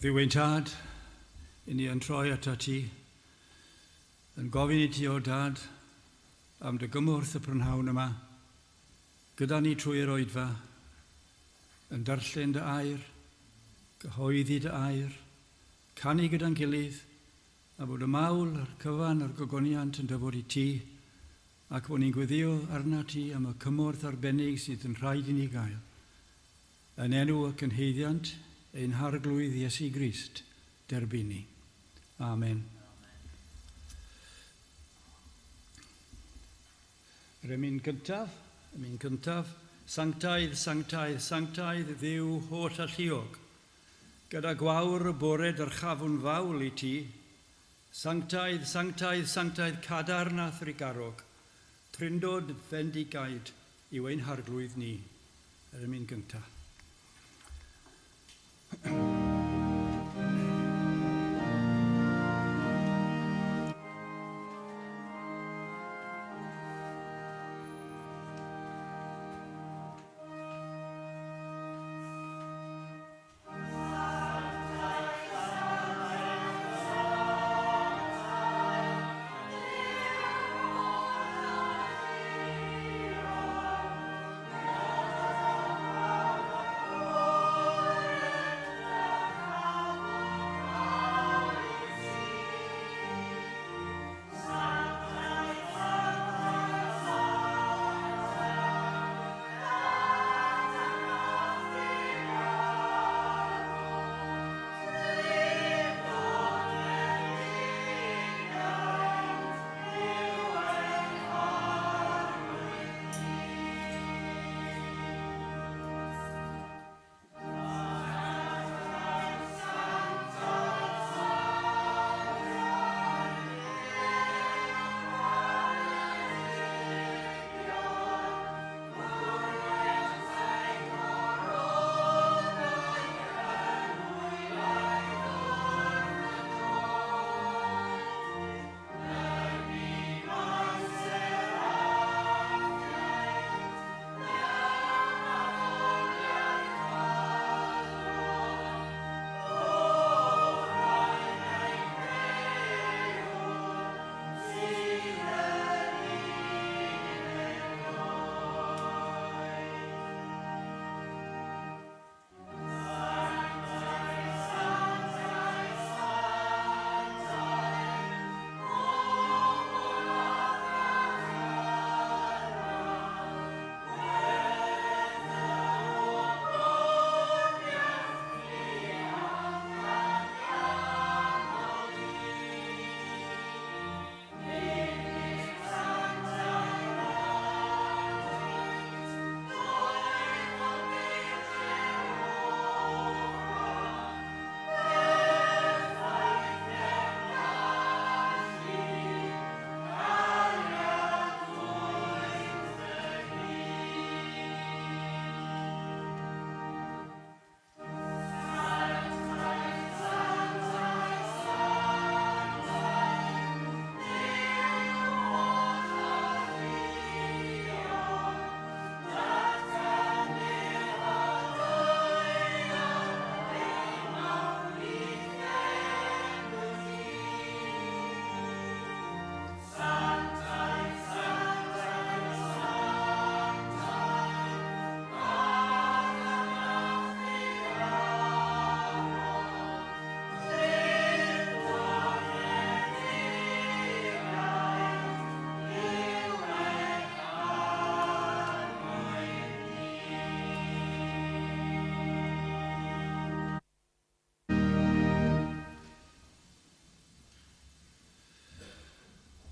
ddiwyntad, i ni yn troi at ti, yn gofyn i ti o dad am dy gymwrth y prynhawn yma, gyda ni trwy'r oedfa, yn darllen dy air, gyhoeddi dy air, canu gyda'n gilydd, a bod y mawl a'r cyfan a'r gogoniant yn dyfod i ti, ac bod ni'n gweddio arna ti am y cymorth arbennig sydd yn rhaid i ni gael. Yn enw ac yn heiddiant, ein harglwydd Iesu Grist, derbyn ni. Amen. Yr emyn gyntaf, sanctaidd, sanctaidd, sanctaidd, Dduw holl a lluog, gyda gwawr y bored a'r chafwn fawl i ti, sanctaidd, sanctaidd, sanctaidd, cadarn a thrigarog, trindod fendigaid i ein harglwydd ni. Yr emyn gyntaf.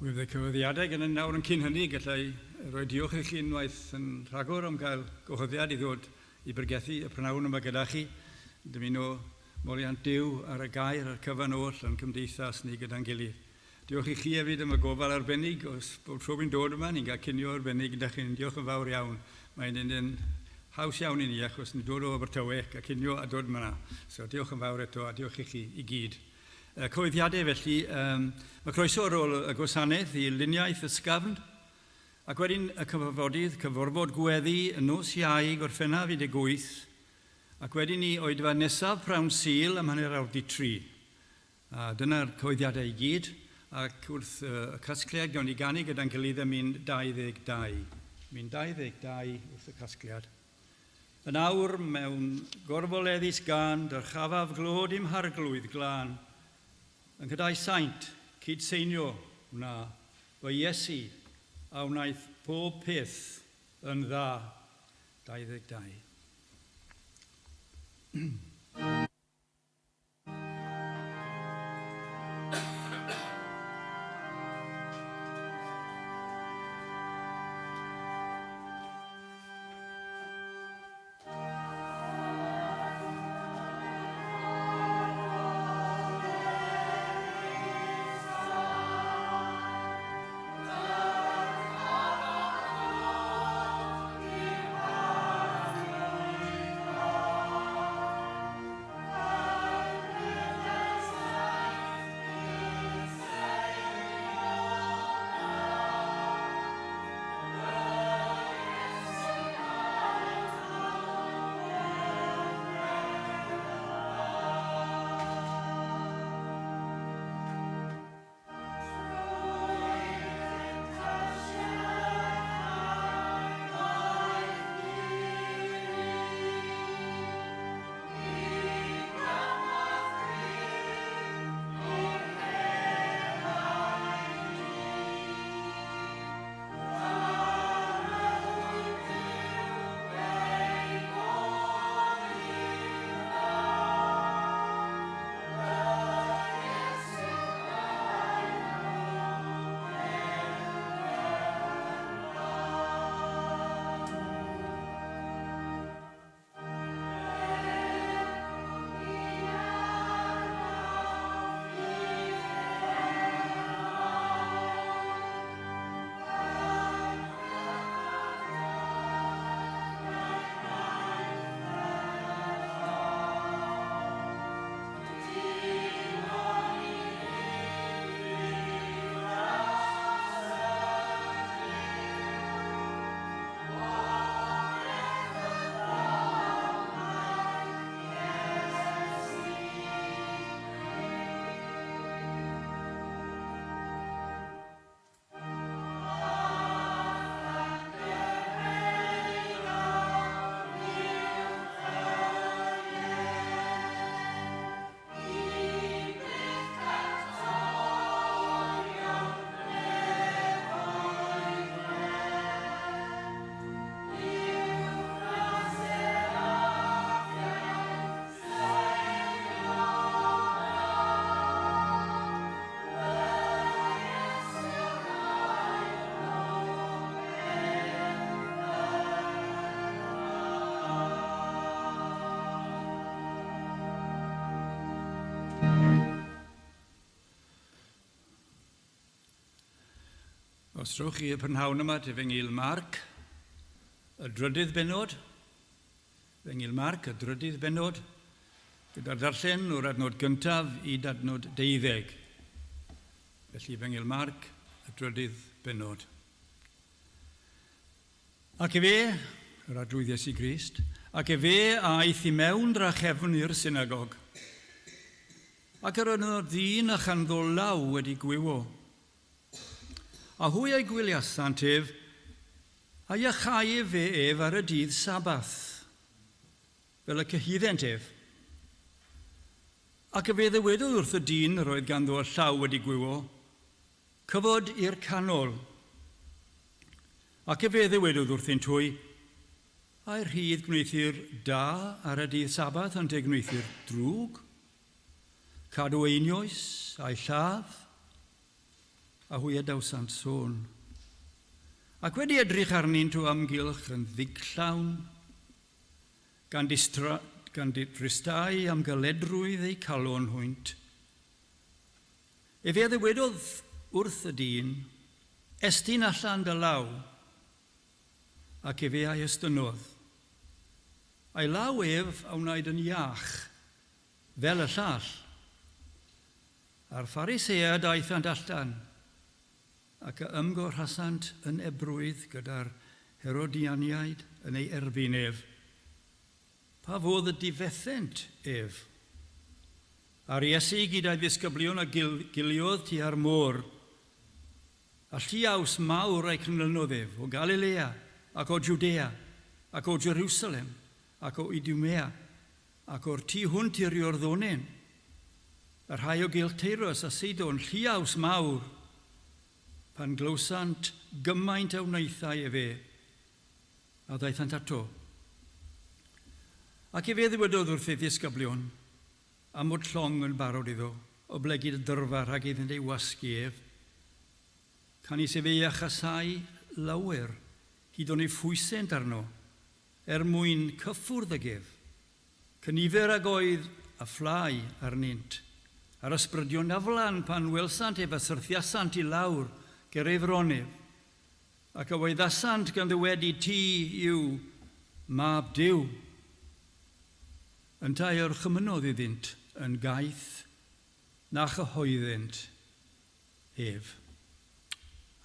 Wyf y cyfyddiadau gan y nawr yn cyn hynny, gallai roi diolch i chi unwaith yn rhagor am gael gwahoddiad i ddod i byrgethu y prynawn yma gyda chi. Dymuno moriant Duw ar y gair a'r cyfan oll yn cymdeithas ni gyda'n gilydd. Diolch i chi hefyd am y gofal arbennig, os bob tro fi'n dod yma, ni'n cael cinio arbennig gyda chi'n diolch yn fawr iawn. Mae'n un haws iawn i ni, achos ni'n dod o Abertawe a cinio a dod yma. So diolch yn fawr eto a diolch i chi i gyd. Cyhoeddiadau felly, mae croeso ar ôl y gwasanaeth i luniaeth ysgafn, ac wedyn y cyfarfod gweddi yn nos Iau Gorffennaf 18, Ac wedyn ni oedfa nesaf prawn Sul am hanner awr 3. A dyna'r cyhoeddiadau I gyd, ac wrth y casgliad gawn ni ganu gyda'n gilydd am un 22. Mi'n 22 wrth y casgliad. Yn awr mewn gorfoleddus gan dy'r chafaf glod i'm harglwydd glân, yn cydau saint, cydseinio wna, fy Iesu, a wnaeth pob peth yn dda. 22. Os rwch chi y prynhawn yma te fy ngil Marc, y drydydd benod, fy ngil Marc, y drydydd benod, gyda'r darllen o'r adnod gyntaf I adnod 12. Felly fy ngil Marc, y drydydd benod. Ac fe, yr adrwydd Iesu Grist, ac fe aeth I mewn drachefn i'r synagog. Ac yr yno ddyn a chanddo law wedi gwywo. A hwy ei gwyliasant ef, a iachau fe ef ar y dydd Sabath, fel y cyhyddent ef. Ac y fe ddywedodd wrth y dyn yr oedd ganddo y llaw wedi gwywo, cyfod i'r canol. Ac y fe ddywedodd wrth ein twy, a'i rhydd gwneithir da ar y dydd Sabath ond ei gwneithir drwg, cadw einioes a'i lladd, a hwy y dawsant sôn. Ac wedi edrych arnyn to amgylch yn ddigllawn, gan dristau am Caledrwydd ei calon hwynt. E fe ddywedodd wrth y dyn, estyn allan dy law, ac e fe ai ystynodd. A'i law ef a wnaed yn iach, fel y llall. A'r Pharisea daethant allan, ac ymgorhasant yn ebrwydd gyda'r Herodianiaid yn ei erbyn ef. Pa fodd y difethent ef? Ar Iesu gyda'i ddisgyblion a giliodd tu ar môr, a lliaws mawr a'i cynlynodd ef o Galilea, ac o Judea, ac o Jerusalem, ac o Idumea, ac o'r tu hwnt i'r Iorddonen, a rhai o Gilteros a Sidon, lliaws mawr, pan glywsant gymaint a wnaethau e fe, a ddaethant ato. Ac e fe ddywedodd wrth ei ddisgyblion, am fod llong yn barod iddo, o blegyd y dyrfa rhag iddynt ei wasgu ef, can i sef ei achasau lawer, hyd o'n ei phwysent arno, mwyn cyffwrdd ag ef, cynifer ag oedd a fflai arnynt, ar ysbrydion aflan pan welsant ef a syrthiasant i lawr ger ei fronef, ac a weddasant gan ddywedi ti yw mab Duw. Yn tai o'r chymynodd iddynt yn gaeth na chyhoeddynt ef.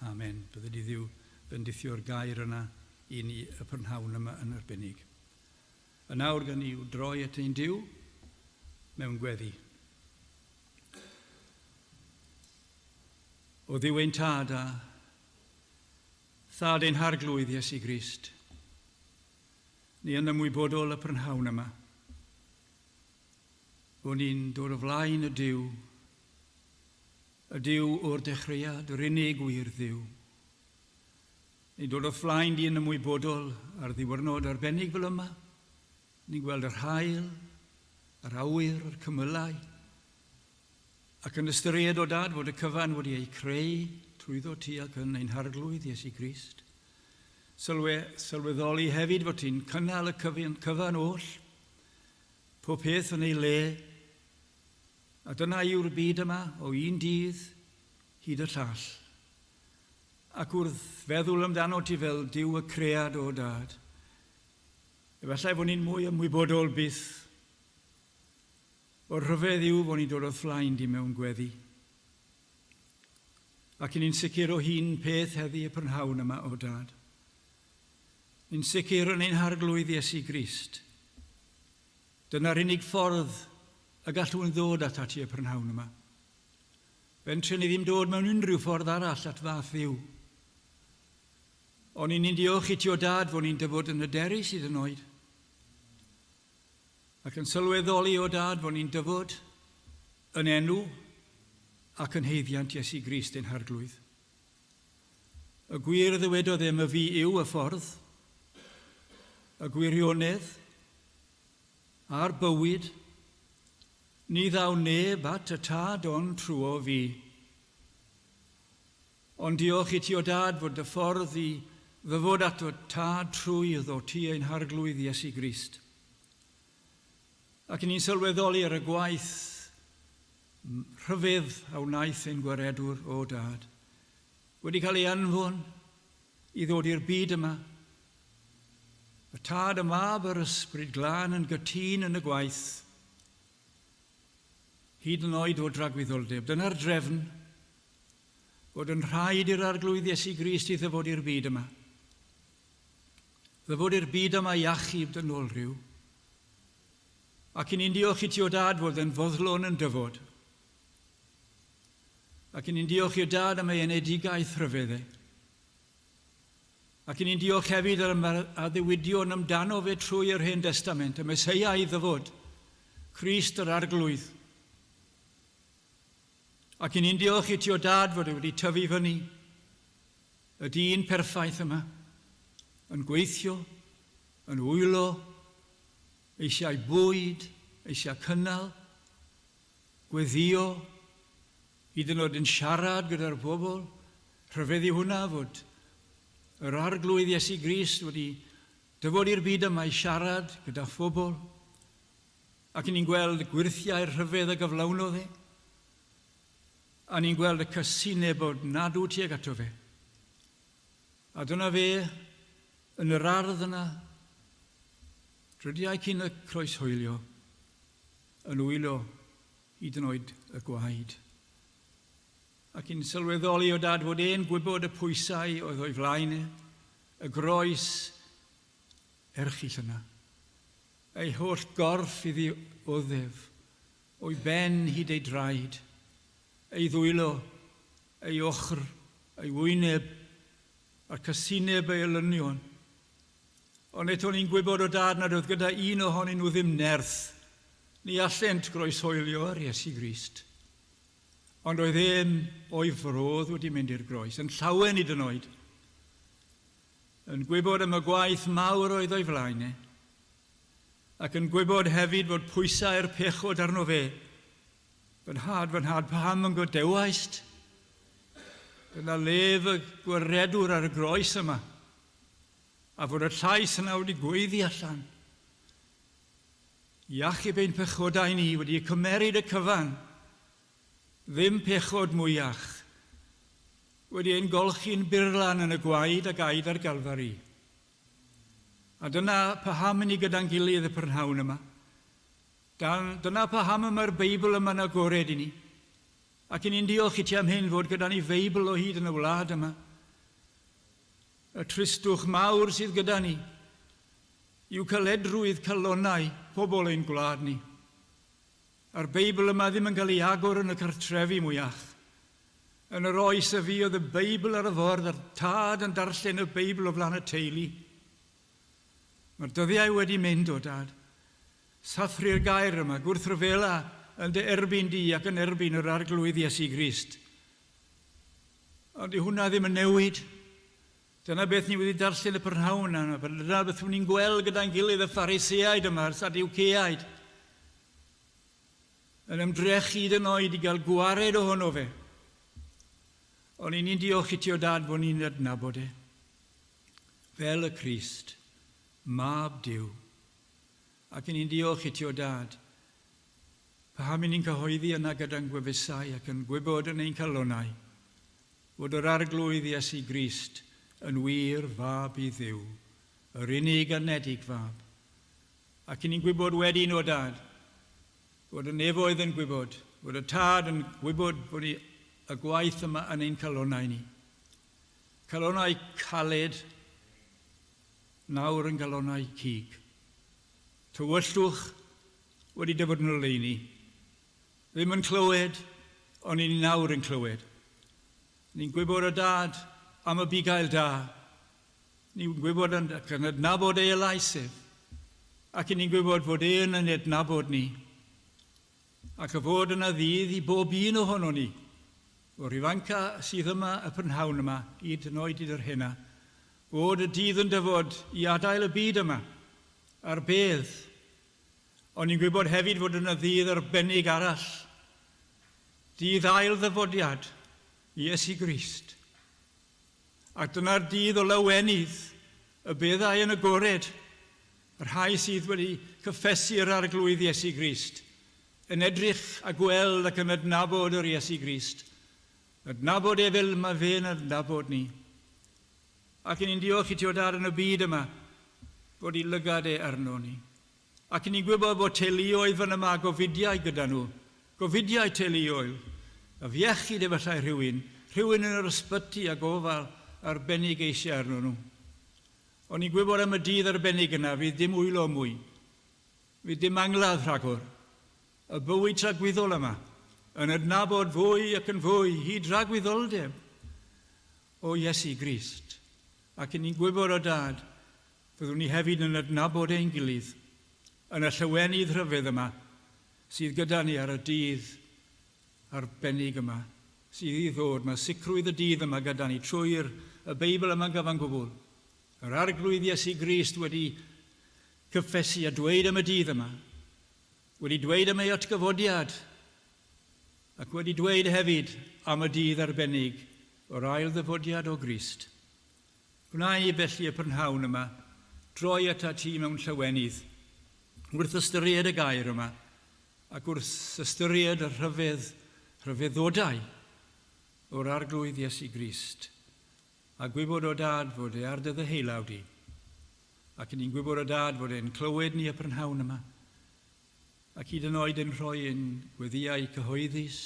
Amen. Bydde di Dduw bendithio'r gair yna i ni y prynhawn yma yn arbennig. A nawr gan ni droi at ein Duw mewn gweddi. O Dduw ein tad a thad ein harglwydd Iesu Grist, ni yn ymwybodol y prynhawn yma, bod ni'n dod o flaen y Duw o'r dechreuad, yr unig wir Dduw. Ni'n dod o flaen di yn ymwybodol ar ddiwrnod arbennig fel yma. Ni'n gweld yr hael, yr awyr, yr cymylau, ac yn ystyried o dad fod y cyfan wedi ei creu trwyddo ti ac yn ein harglwydd Iesu Grist. Sylweddoli hefyd fod ti'n cynnal y cyfan oll, pob peth yn ei le, a dyna yw'r byd yma o un dydd hyd y llall. Ac wrth feddwl amdano ti fel Duw y cread o dad, efallai bod ni'n mwy ymwybodol byth o'r rhyfedd yw bod ni'n dod o fflaen di mewn gweddi. Ac ni'n sicr o hun peth heddi y prynhawn yma o dad. Ni'n sicr yn ein harglwydd Iesu Grist. Dyna'r unig ffordd y gallwn ddod at ati y prynhawn yma. Fentre ni ddim dod mewn unrhyw ffordd arall at fath Dduw. Ond ni'n diolch i ti o dad fod ni'n dyfod yn hyderus hyd yn oed. Ac yn sylweddoli o dad fod ni'n dyfod yn enw ac yn heiddiant Iesu Grist ein harglwydd. Y gwir ddywedodd y fi yw y ffordd, y gwirionedd a'r bywyd, ni ddaw neb at y tad ond trwy o fi. Ond diolch i ti o dad fod y ffordd i ddyfod at o tad trwydd o ti ein harglwydd Iesu Grist. Ac ni'n sylweddoli ar y gwaith rhyfedd a wnaeth ein gwaredwr o dad, wedi cael ei anfon i ddod i'r byd yma. Y tad y mab yr ysbryd glân yn gytun yn y gwaith, hyd yn oed o dragwyddoldeb. Dyna'r drefn bod yn rhaid i'r arglwydd Iesu Grist i ddyfod i'r byd yma. Ddyfod i'r byd yma i achub dyn ôl rhyw. Ac ni'n diolch i ti o dad fod yn foddlon yn dyfod. Ac ni'n diolch i o dad am ei enedigaeth rhyfeddau. Ac ni'n diolch hefyd am a ddiwydion amdano fe trwy yr Hen Testament, y Meseia i ddyfod, Crist yr arglwydd. Ac ni'n diolch i ti o dad fod wedi tyfu fyny, y dyn perffaith yma, yn gweithio, yn wylo, eisiau bwyd, eisiau cynnal, gweddio, hyd yn oed yn siarad gyda'r bobl, rhyfeddi hwnna fod yr arglwydd Iesu Grist wedi dyfod i'r byd yma i siarad gyda phobl, ac ni'n gweld gwirthiau'r rhyfedd a gyflawnodd e, a ni'n gweld y cysineb bod nad wyt tuag ato fe. A dyna fe, yn yr ardd yna, drydiau cyn y croeshwylio, yn wylo hyd yn oed y gwaed. Ac i'n sylweddoli o dad fod e'n gwybod y pwysau oedd o'i flaen e, y groes erchill yna, ei holl gorff iddi oddef, o'i ben hyd ei draed, ei ddwylo, ei ochr, ei wyneb, a'r casineb ei olynion. Ond eto ni'n gwybod o dad nad oedd gyda un ohonyn nhw ddim nerth, ni allent groeshoelio ar Iesu Grist. Ond oedd o'i frodd wedi mynd i'r groes, yn llawen hyd yn oed, yn gwybod am y gwaith mawr oedd o'i flaen ac yn gwybod hefyd fod pwysau'r pechod arno fe, fy nhad, paham yn godewaist, gyda lef y gwaredwr ar y groes yma, a fod y llais yna wedi gweiddi allan. Iachub ein pechodau ni wedi cymeryd y cyfan, ddim pechod mwyach, wedi ein golchi'n burlan yn y gwaed a gaid ar Galfari. A dyna paham ni gyda'n gilydd y prynhawn yma. Dyna paham yma'r Beibl yma'n agored i ni. Ac yn ni'n diolch i ti am hyn fod gyda ni Feibl o hyd yn y wlad yma. Y tristwch mawr sydd gyda ni yw caledrwydd calonau pobl ein gwlad ni. A'r Beibl yma ddim yn cael ei agor yn y cartrefi mwyach. Yn yr oes y fi oedd y Beibl ar y ffordd a'r tad yn darllen y Beibl o flaen y teulu. Mae'r dyddiau wedi mynd o dad. Sathru'r gair yma, gwrthryfela yn dy erbyn di ac yn erbyn yr arglwydd Iesu Grist. Ond i hwnna ddim yn newid. Dyna beth ni wedi darllen y prynhawn yna. Dyna beth ni'n gweld gyda'n gilydd y Phariseaid yma, a'r Sadiwceaid. Yn ymdrechu hyd yn oed i gael gwared ohono fe. Ond ni'n diolch i ti o dad bod ni'n adnabod e. Fel y Crist, mab Duw. Ac ni'n diolch i ti o dad. Paham ni'n cyhoeddi yna gyda'n gwefusau ac yn gwybod yn ein calonau fod yr arglwydd Iesu Grist yn wir fab i Dduw, yr unig anedig fab. Ac ni'n gwybod wedyn o dad, fod y nefoedd yn gwybod, fod y tad yn gwybod bod y gwaith yma yn ein calonau ni. Calonau caled, nawr yn galonau cig. Tywyllwch wedi dyfod yn oleuni. Ddim yn clywed, ond ni'n nawr yn clywed. Ni'n gwybod o dad am y bugail da. Ni'n gwybod ac yn adnabod ei elaisef. Ac ni'n gwybod fod e'n yn adnabod ni. Ac y fod yna ddydd i bob un ohono ni. O'r ifanca sydd yma y prynhawn yma, hyd yn oed i'r hynna. Fod y dydd yn dyfod i adael y byd yma, a'r bedd. Ond ni'n gwybod hefyd fod yna ddydd arbennig arall. Dydd ail ddyfodiad, Iesu Grist. Ac dyna'r dydd o lawenydd, y beddau yn agored, yr rhai sydd wedi cyffesu'r arglwydd Iesu Grist, yn edrych a gweld ac yn adnabod yr Iesu Grist. Adnabod e fel mae fe'n adnabod ni. Ac ni'n diolch i ti o dad yn y byd yma, bod i lygad e arno ni. Ac ni'n gwybod bod teuluoedd fan yma gofidiau gyda nhw, gofidiau teuluoedd, a fiechyd efallai rhywun yn yr ysbyty a gofal arbennig eisiau arno nhw. Ond ni'n gwybod am y dydd arbennig yna, fydd dim wylo mwy, fydd dim angladd rhagor. Y bywyd tragwyddol yma, yn adnabod fwy ac yn fwy, hyd rhagwyddoldeb o Iesu Grist. Ac ni'n gwybod o dad, fyddwn ni hefyd yn adnabod ein gilydd, yn y llawenydd rhyfedd yma, sydd gyda ni ar y dydd arbennig yma, sydd i ddod. Mae sicrwydd y dydd yma gyda ni trwy'r y Beibl yma'n gyfan gwbl. Yr arglwydd Iesu Grist wedi cyffesu a dweud am y dydd yma, wedi dweud am ei atgyfodiad, ac wedi dweud hefyd am y dydd arbennig o'r ail ddyfodiad o Grist. Gwna i felly y prynhawn yma, droi at ti mewn llawenydd, wrth ystyried y gair yma, ac wrth ystyried y rhyfeddodau o'r arglwydd Iesu Grist. A gwybod o dad fod e ar dy ddyheilawd i, ac ni'n gwybod o dad fod e'n clywed ni y prynhawn yma, ac hyd yn oed yn rhoi ein gweddiau cyhoeddus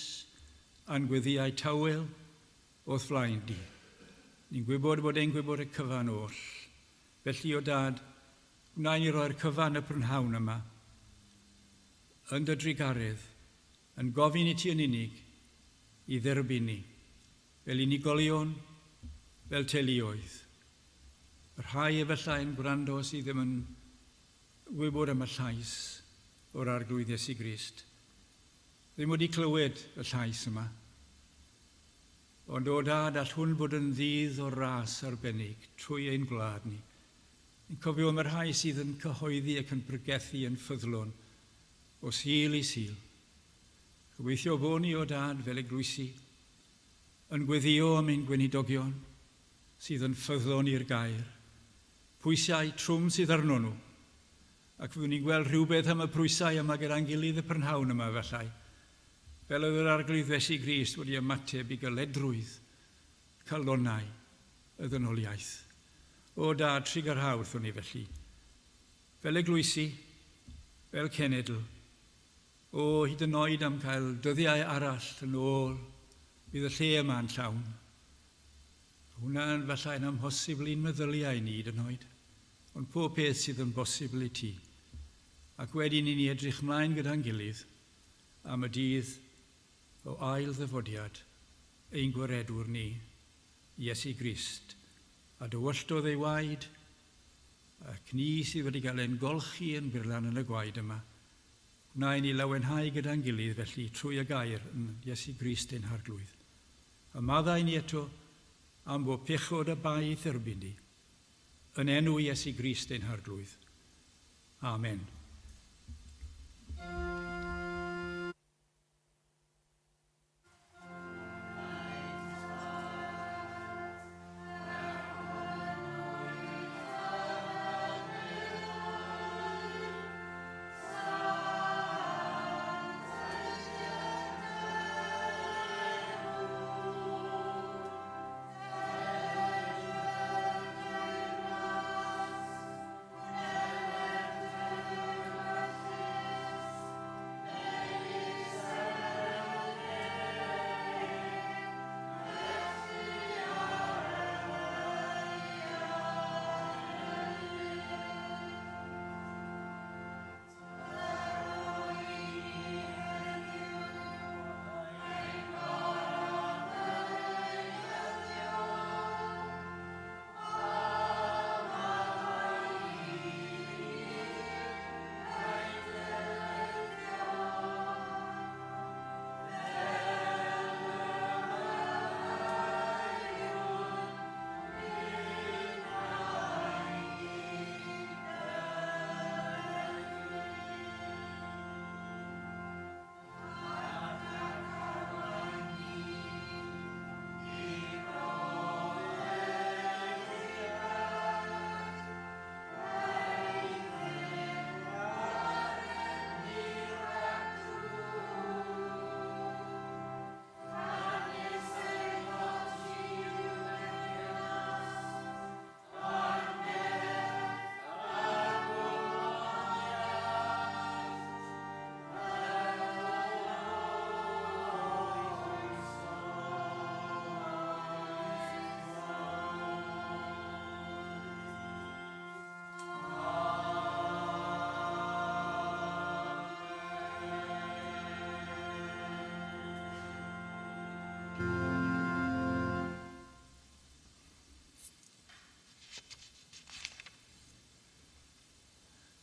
a'n gweddiau tawel o'th flaen di. Ni'n gwybod bod e'n gwybod y cyfan oll. Felly o dad, Wnawn ni roi'r cyfan y prynhawn yma yn dy drigaredd, yn gofyn i ti yn unig i dderbyn ni, fel unigolion, fel teuluoedd. Yr rhai efallai'n gwrando sydd ddim yn wybod am y llais o'r arglwydd Iesu Grist. Ddim wedi clywed y llais yma. Ond o dad all hwn fod yn ddydd o ras arbennig trwy ein gwlad ni. Ni'n cofio am y rhai sydd yn cyhoeddi ac yn pregethu yn ffyddlon o sil i sil. Gobeithio bod ni o dad fel eglwysi yn gweddio am ein gweinidogion sydd yn ffyddlon i'r gair, pwysau trwm sydd arno nhw, ac fyddwn ni'n gweld rhywbeth am y prwysau yma gyda'n gilydd y prynhawn yma efallai, fel oedd yr arglwydd Iesu Grist wedi ymateb i galedrwydd, calonau y ddynoliaeth. O dad, trig yr hawdd o'n ni felly, fel eglwysi, fel cenedl, o hyd yn oed am cael dyddiau arall yn ôl, bydd y lle yma'n llawn. Hwna'n fallai'n amhosibl i'n meddyliau ni hyd yn oed, ond pob peth sydd yn bosibl i ti. Ac wedyn i ni edrych mlaen gyda'n gilydd am y dydd o ail ddyfodiad ein gwaredwr ni, Iesu Grist, a dywyllodd ei waed, ac ni sydd wedi cael ein golchi yn byrlan yn y gwaed yma. Wnawn ni lawenhau gyda'n gilydd felly trwy y gair yn Iesu Grist ein harglwydd. A maddau ni eto am bod pechod y baith erbyn ni, yn enw Iesu Grist ein harglwydd. Amen.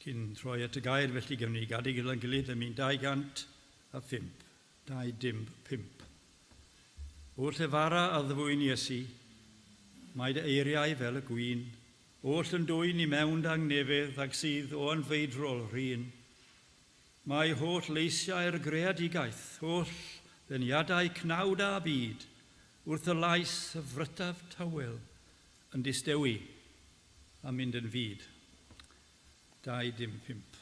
Cyn troi at y gair, felly gefn ni gadu gyda'n gilydd am 205, 205. O'r llefara a ddyfwyn Iesu, mae dy eiriau fel y gwyn, oll yn dwyn i mewn da'n nefydd ac sydd o anfeidrol rhin. Mae holl leisiau'r greadigaeth, holl ddeniadau cnawd a byd, wrth y lais y frytaf tawel, yn distewi a mynd yn fyd. 205.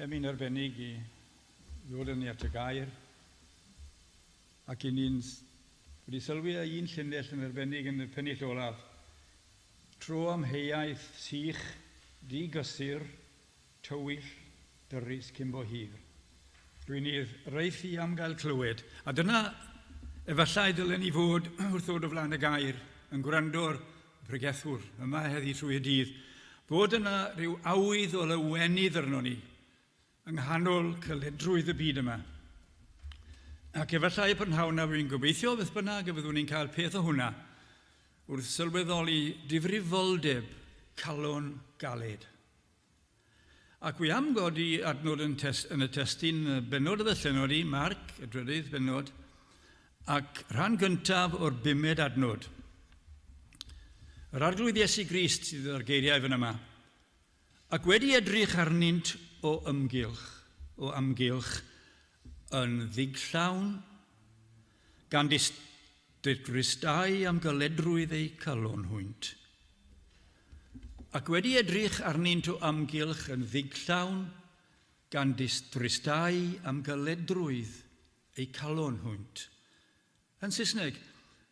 ymyn arbennig I ddod yn ni at y gair. Ac I ni'n wedi sylwi a un llinell yn arbennig yn y pennill olaf. Tro am heiaeth sych, digysur, tywyll, dyrus cymbo hir. Rwy'n i'r reithi am gael clywed. A dyna efallai dylen ni fod wrth ddod o flaen y gair yn gwrando'r pregethwr yma heddi trwy y dydd. Bod yna rhyw awydd o lywenydd arno ni yng nghanol caledrwydd y byd yma. Ac efallai y prynhawn na wy'n gobeithio beth bynnag y fyddwn ni'n cael peth o hwnna wrth sylweddoli difrifoldeb calon galed. Ac wy am godi adnod yn y testyn benod y ddellenod I, Marc, y drydydd benod, ac rhan gyntaf o'r 5 adnod. Yr arglwydd Iesu Grist sydd ar geiriau fan yma. Ac wedi edrych arnynt o amgylch yn ddigllawn, gan dristau am galedrwydd ei calon hwynt. Ac wedi edrych arnynt o amgylch yn ddigllawn, gan dristau am galedrwydd ei calon hwynt. Yn Saesneg,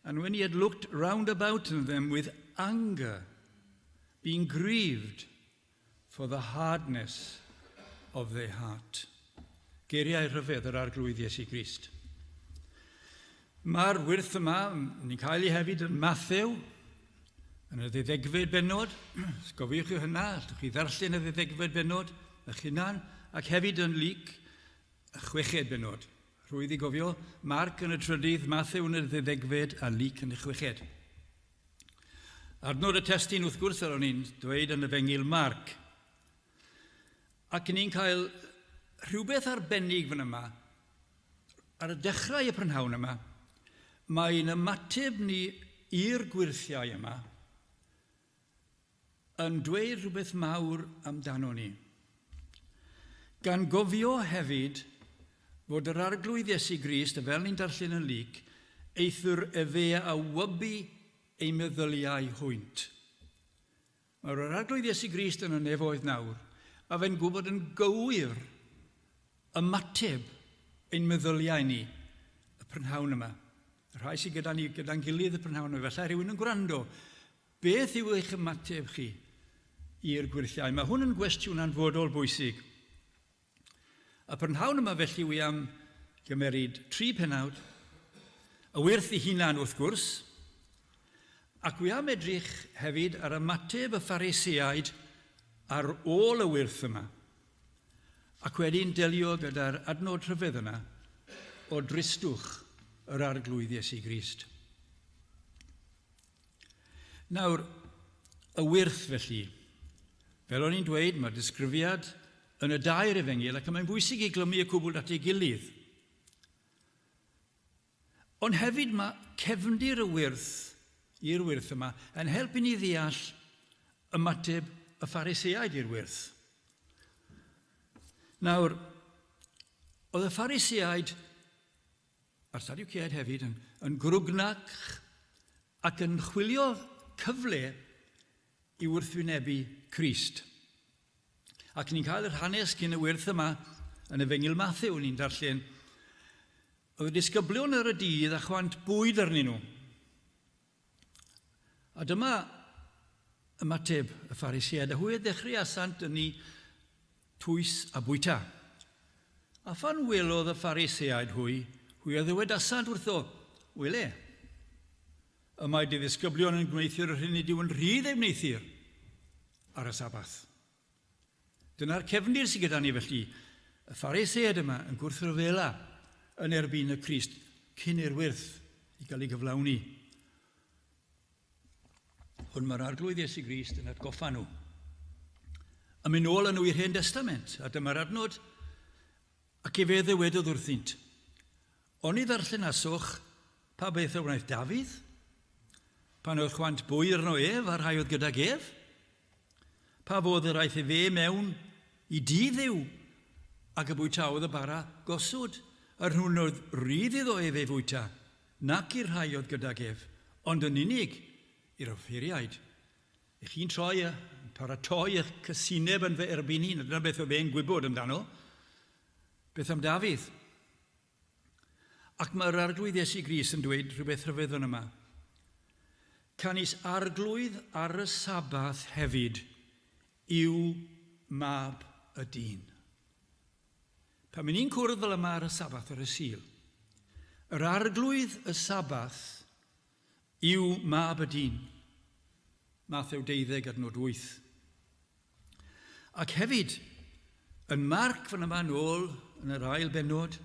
and when he had looked round about them with anger, being grieved for the hardness of their heart. Geiriau rhyfedd yr arglwydd Iesu Grist. Mae'r wyrth yma, ni'n cael ei hefyd yn Mathew, yn y 12fed benod. Gofiwch chi hynna, allwch chi ddarllen y 12fed benod, eich hunan, ac hefyd yn Luc, y 6fed benod. Rwydd I gofio, Marc yn y 3, Mathew yn y 12fed, a Luc yn y 6fed. Adnod y testyn wrth gwrs ar o'n i'n dweud yn y fengil Marc. Ac ni'n cael rhywbeth arbennig fan yma, ar y dechrau y prynhawn yma, mae'n ymateb ni i'r gwirthiau yma yn dweud rhywbeth mawr amdano ni. Gan gofio hefyd fod yr arglwydd Iesu Grist, fel ni'n darllen yn Luc, eithwyr efe a wybu ei meddyliau hwynt. Mae'r arglwydd Iesu Grist yn y nefoedd nawr, a fe'n gwybod yn gywir ymateb ein meddyliau ni, y prynhawn yma. Y rhai sydd gyda'n gilydd y prynhawn yma, felly rhywun yn gwrando. Beth yw eich ymateb chi i'r gwirthiau? Mae hwn yn gwestiwn anfodol bwysig. Y prynhawn yma felly wy am gymeryd 3 penawd, y wyrth I hunan wrth gwrs, ac wy am edrych hefyd ar ymateb y Pharisëaid ar ôl y wyrth yma, ac wedi'n delio gyda'r adnod rhyfedd yna o dristwch yr arglwydd Iesu Grist. Nawr, y wyrth felly, fel o'n i'n dweud, mae disgrifiad yn y 2 efengil, ac mae'n bwysig I glymu y cwbl at ei gilydd. Ond hefyd mae cefndir y wyrth i'r wyrth yma yn helpu ni ddeall ymateb y Pharisëaid i'r wyrth. Nawr, oedd y Pharisëaid, a'r Sadwceaid hefyd, yn grwgnach ac yn chwilio cyfle I wrthwynebu Crist. Ac ni'n cael yr hanes cyn y wyrth yma yn y fengil Mathew ni'n darllen. Oedd y disgyblion ar y dydd a chwant bwyd arnyn nhw. A dyma ymateb y Pharisëaid, a hwy ddechrau asant yn ni tŵs a bwyta. A phan welodd y Pharisëaid hwy a ddywed asant wrtho, wele, y mae dy ddisgyblion yn gwneithio'r hyn I diw yn rhydd ei wneithir ar y sabath. Dyna'r cefndir sydd gyda ni felly, y Pharisëaid yma yn gwrthryfela yn erbyn y Crist cyn i'r wyrth I gael ei gyflawni. Hwn mae'r arglwydd Iesu Grist yn atgoffa nhw. A mynd ôl yn nhw i'r Hen Testament, a dyma'r adnod ac efe ddywedodd wrthynt. O'n I ddarllen aswch pa beth o wnaeth Dafydd, pan oedd chwant bwy arno ef a rhai oedd gydag ef, pa fodd yr aeth fe mewn I dydd Dduw ac y bwytaodd y bara gosod, ar hwn oedd rydd iddo ef ei fwyta, nac i'r rhai oedd gydag ef, ond yn unig i'r offeiriaid. Chi'n troi paratoi eich cysineb yn fy erbyn ni, dyna beth o fe'n gwybod amdano, Beth am Dafydd? Ac mae'r arglwydd Iesu Grist yn dweud rhywbeth rhyfedd yn yma. Canis arglwydd ar y Sabath hefyd yw mab y dyn. Pan mynd ni'n cwrdd fel yma ar y Sabath ar y Sul, yr arglwydd y Sabath yw mab y dyn. Mathew 12:8. Ac hefyd, yn Marc fan yma nôl yn yr ail bennod,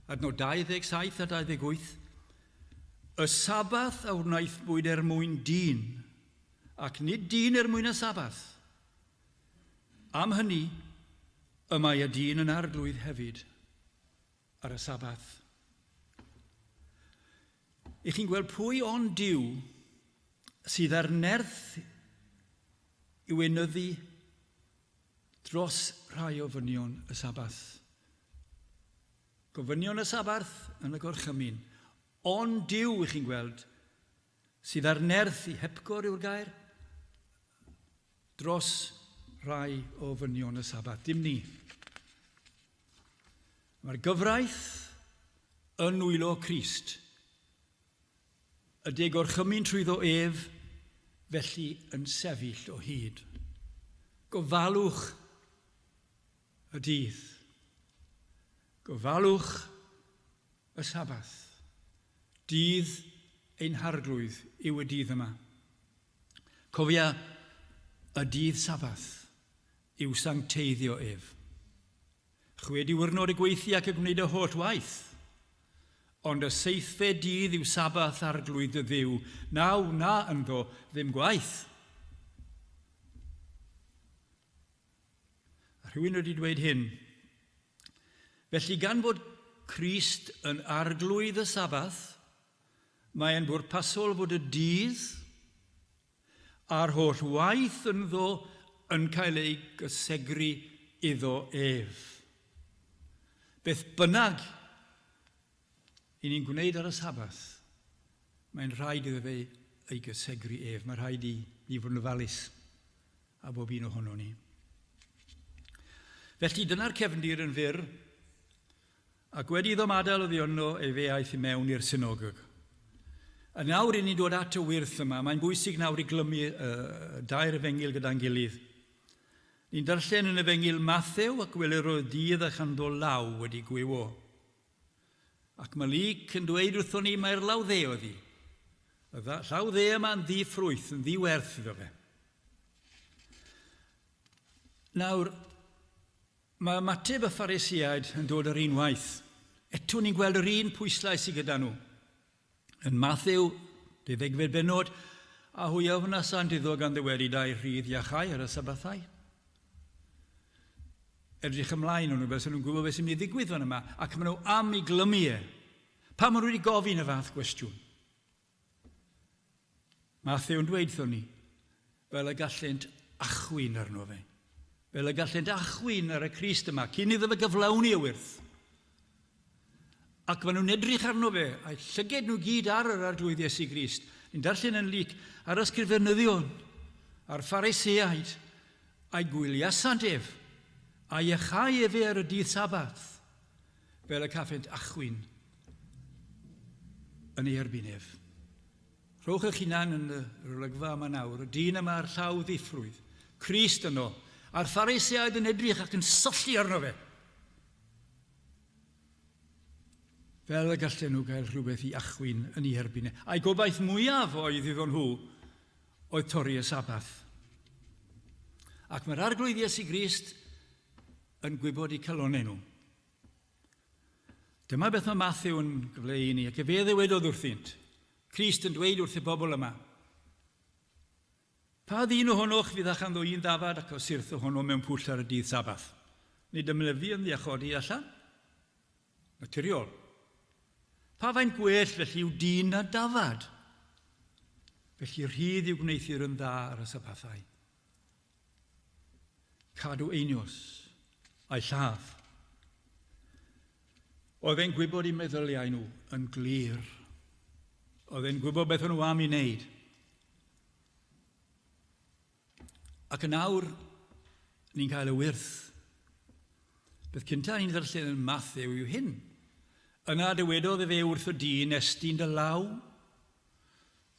adnod 27 a 28, y Sabath a wnaeth bwyd mwyn dyn, ac nid dyn mwyn y Sabath. Am hynny, y mae y dyn yn arglwydd hefyd ar y Sabath. I chi'n gweld pwy ond Duw sydd ar nerth i weinyddu dros rhai o fynion y Sabath. Gofynion y Sabath yn y gorchymyn, ond Duw, i chi'n gweld, sydd ar nerth i hepgor yw'r gair, dros rhai o fynion y Sabath, dim ni. Mae'r gyfraith yn wylo Crist, y de gorchymyn trwyddo ef, felly yn sefyll o hyd. Gofalwch y dydd. Gofalwch y Sabath. Dydd ein harglwydd yw y dydd yma. Cofia, y dydd Sabath yw sancteiddio ef. 6 diwrnod y gweithio ac y gwneud y holl waith. Ond y 7fed dydd yw Sabath arglwydd y Dduw. Naw na ynddo ddim gwaith. A rhywun wedi dweud hyn. Felly gan fod Crist yn arglwydd y Sabath, mae'n bwrpasol fod y dydd a'r holl waith ynddo yn cael ei gysegru iddo ef. Beth bynnag i ni'n gwneud ar y Sabath, mae'n rhaid iddo fe ei gysegru ef. Mae'n rhaid i ni fod yn ofalus a bob un ohono ni. Felly dyna'r cefndir yn fyr, ac wedi iddo adael o ddiono ei fe aeth i mewn i'r synogog. A nawr i ni'n dod at y wyrth yma, mae'n bwysig nawr i glymu dair efengil gyda'n gilydd. Ni'n darllen yn efengil Mathew ac gwelir o dydd a chanddo law wedi gwywo. Ac mae Luc yn dweud wrthon ni mae'r law dde o ddi. Y llaw dde yma'n ddi-ffrwyth, yn ddi-werth iddo fe. Nawr, mae ymateb y Pharisiaid yn dod yr un waith. Eto ni'n gweld yr un pwyslais sy gyda nhw. Yn Mathew, 12 bennod, a hwyaf yna sa'n dyddo gan ddywedidau rhydd iachau ar y Sabathau. Edrych ymlaen o'n nhw, fel sy'n nhw'n gwybod beth sy'n mynd i ddigwydd fan yma, ac maen nhw am i glymu e. Pa maen nhw wedi gofyn y fath gwestiwn? Mathew yn dweud thon ni, fel y gallent achwyn arno fe. Fel y gallent achwyn ar y Crist yma, cyn iddo fe gyflawni y wyrth. Ac maen nhw'n edrych arno fe, a'i llyged nhw gyd ar yr arglwydd Iesu Grist. Ni'n darllen yn Luc ar ysgrifenyddion, a'r Pharisiaid, a'i gwyliasant ef, a iachau efe ar y dydd Sabath, fel y caffent achwyn yn ei erbyn ef. Rhowch eich hunan yn y olygfa yma nawr, y dyn yma ar llaw ddiffrwydd, Crist yno, a'r Pharisiaid yn edrych ac yn syllu arno fe. Fel y gallen nhw gael rhywbeth i achwyn yn ei erbyn e. A'i gobaith mwyaf oedd iddo nhw oedd torri y Sabath. Ac mae'r arglwydd Iesu Grist yn gwybod eu calonau nhw. Dyma beth mae Mathew yn gyfleu i ni, ac fe ddewedodd wrthynt. Crist yn dweud wrth y bobl yma. Pa ddyn ohonoch fydd achanddo un ddafad ac o syrth ohono mewn pwll ar y dydd Sabath? Nid ymlefu yn ddiachodi allan? Naturiol. Pa faint gwell felly yw dyn na dafad? Felly rhydd yw gwneithir yn dda ar y Sabathau. Cadw einios a'i lladd. Oedd e'n gwybod eu meddyliau nhw yn glir. Oedd e'n gwybod beth o'n nhw am i wneud. Ac yn awr, ni'n cael y wyrth. Beth cynta ni'n ddarllen yn Matthew yw hyn. Yna dywedodd fe wrth y dyn estyn dy law,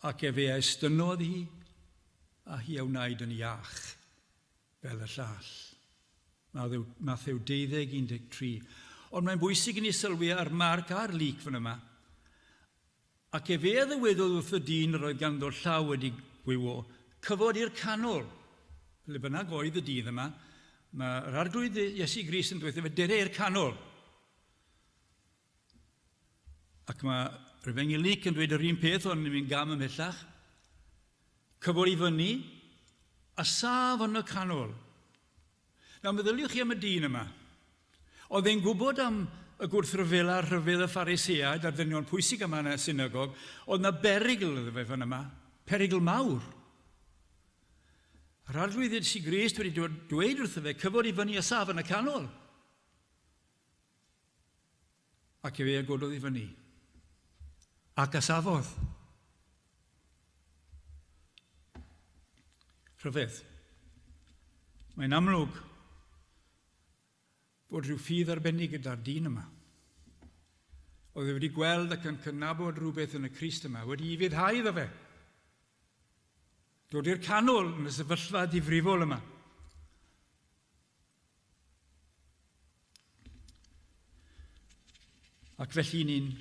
ac fe estynodd hi, a hi a wnaed yn iach, fel y llall. Matthew 12:13. Ond mae'n bwysig i ni sylwi ar Marc a'r Luc fan yma. Ac fe ddywedodd wrth y dyn yr oedd ganddo llaw wedi gwywo, cyfod i'r canol. Le bynnag oedd y dydd yma, mae'r arglwydd Iesu Grist yn dweud, dere i'r canol. Ac mae Rhufengi Luc yn dweud yr un peth, ond ni'n mynd gam ymhellach. Cyfod i fyny, a saf yn y canol. Nawr, meddyliwch chi am y dyn yma. Oedd e'n gwybod am y gwrthryfel a rhyfel y Pharisëaid a'r ddynion pwysig yma yn y synagog, oedd yna berygl iddo fe fan yma, perygl mawr. Yr arglwydd Iesu Grist wedi dweud wrtho fe, cyfod i fyny a saf yn y canol. Ac fe agododd i fyny. Ac a safodd. Rhyfedd. Mae'n amlwg bod rhyw ffydd arbennig gyda'r dyn yma. Oedd e wedi gweld ac yn cynabod rhywbeth yn y Crist yma, wedi I fyddhau iddo fe. Dod i'r canol yn y sefyllfa difrifol yma. Ac felly ni'n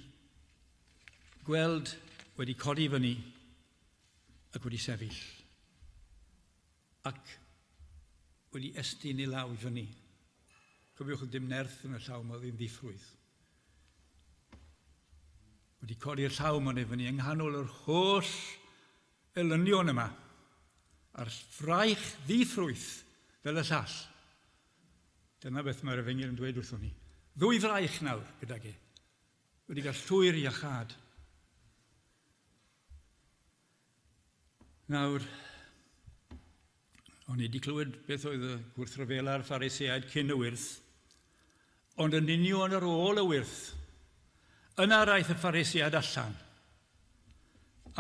gweld wedi codi fyny ac wedi sefyll. Ac wedi estyn I law I fyny. Cofiwch dim nerth yn y llaw yma, ddim ddiffrwydd. Wedi codi'r llaw yma I fyny yng nghanol yr holl elynion yma, a'r ffraich ddiffrwydd fel y llall. Dyna beth mae'r Efengyl yn dweud wrthon ni. Ddwy fraich nawr gydag e. Wedi cael llwyr iachad. Nawr, o'n I wedi clywed beth oedd y gwrthryfel a'r Pharisëaid cyn y wyrth, ond yn union ar ôl y wyrth, yna raeth y Pharisëaid allan,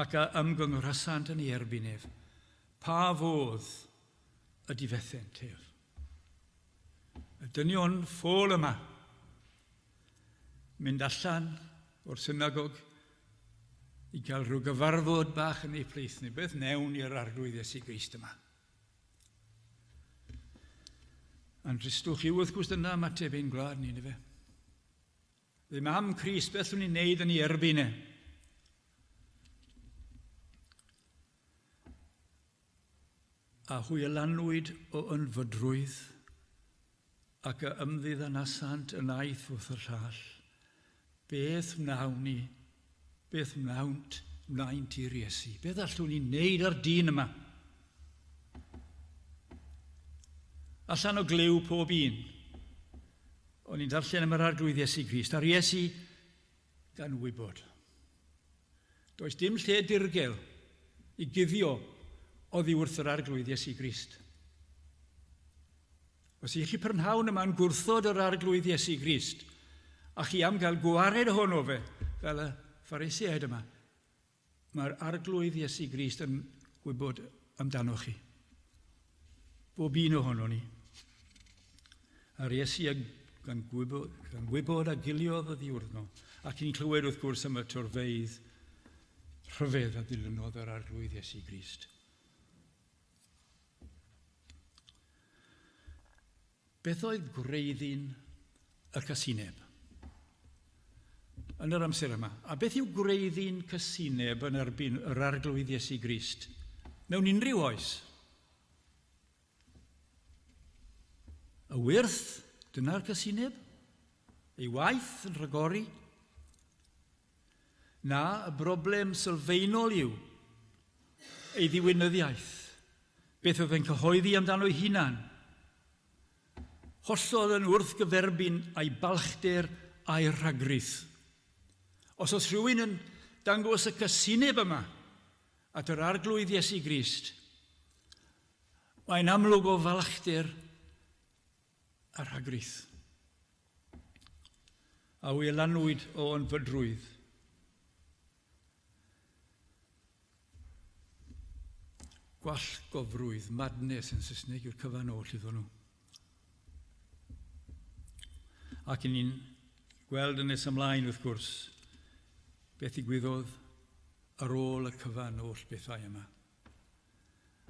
ac a ymgynghorasant yn ei erbyn ef, pa fodd y difethent ef. Y dynion ffôl yma, mynd allan o'r synagog I gael rhyw gyfarfod bach yn ei plith, neu beth newn i'r arglwydd Iesu Grist yma. A'n dristwch I wrth gwrs dyna ymateb ein gwlad ni, fe. Ddim am Crist, beth o'n i'n neud yn ei erbyn e. A hwylanwyd o ynfydrwydd ac y ymddydd anasant yn aeth wrth y llall. Beth wnawn ni? Beth wnawn ti'r Iesu? Beth allwn ni'n neud ar dyn yma? Allan o glyw pob un. O'n i'n darllen am yr arglwydd Iesu Grist, a'r Iesu gan wybod. Does dim lle dirgel I guddio oddi wrth yr arglwydd Iesu Grist. Os I chi prynhawn yma'n gwrthod yr arglwydd Iesu Grist, a chi am gael gwared ohono fe, fel y Pharisëaid yma, mae'r arglwydd Iesu Grist yn gwybod amdano chi. Bob un ohono ni. A'r Iesu gan gwybod a giliodd y ddiwrno, ac ni'n clywed wrth gwrs am y torfeidd rhyfedd a dilynodd yr arglwydd Iesu Grist. Beth oedd gwreiddyn y casineb yn yr amser yma? A beth yw gwreiddyn casineb yn erbyn yr arglwydd Iesu Grist mewn unrhyw oes? Y wyrth, dyna'r casineb, ei waith yn rhagori. Na, y broblem sylfaenol yw ei ddiwinyddiaeth. Beth oedd e'n cyhoeddi amdano ei hunan. Hollol yn wrthgyferbyn a'i balchder a'i rhagrydd. Os oes rhywun yn dangos y casineb yma at yr arglwydd Iesu Grist, mae'n amlwg o falchder a rhagrydd. A wylanwyd o ynfydrwydd. Gwallgofrwydd, madness yn Saesneg yw'r cyfan oll iddyn nhw. Ac yn ni'n gweld yn nes ymlaen wrth gwrs beth ddigwyddodd ar ôl y cyfan oll bethau yma.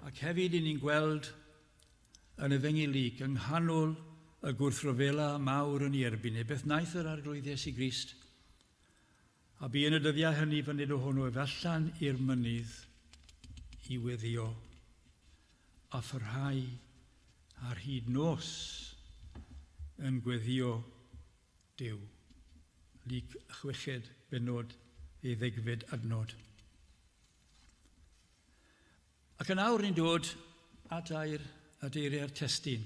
Ac hefyd yn ni'n gweld yn y Fengilig yng nghanol y gwrthryfela mawr yn ei erbyn beth wnaeth yr arglwydd Iesu Grist. A bu yn y dyddiau hynny fan hyn ohono efallan i'r mynydd i weddio a phyrhau ar hyd nos yn gweddio Duw. Lyc 6 benod 12 adnod. Ac yn awr ni'n dod at adeiriau'r testun.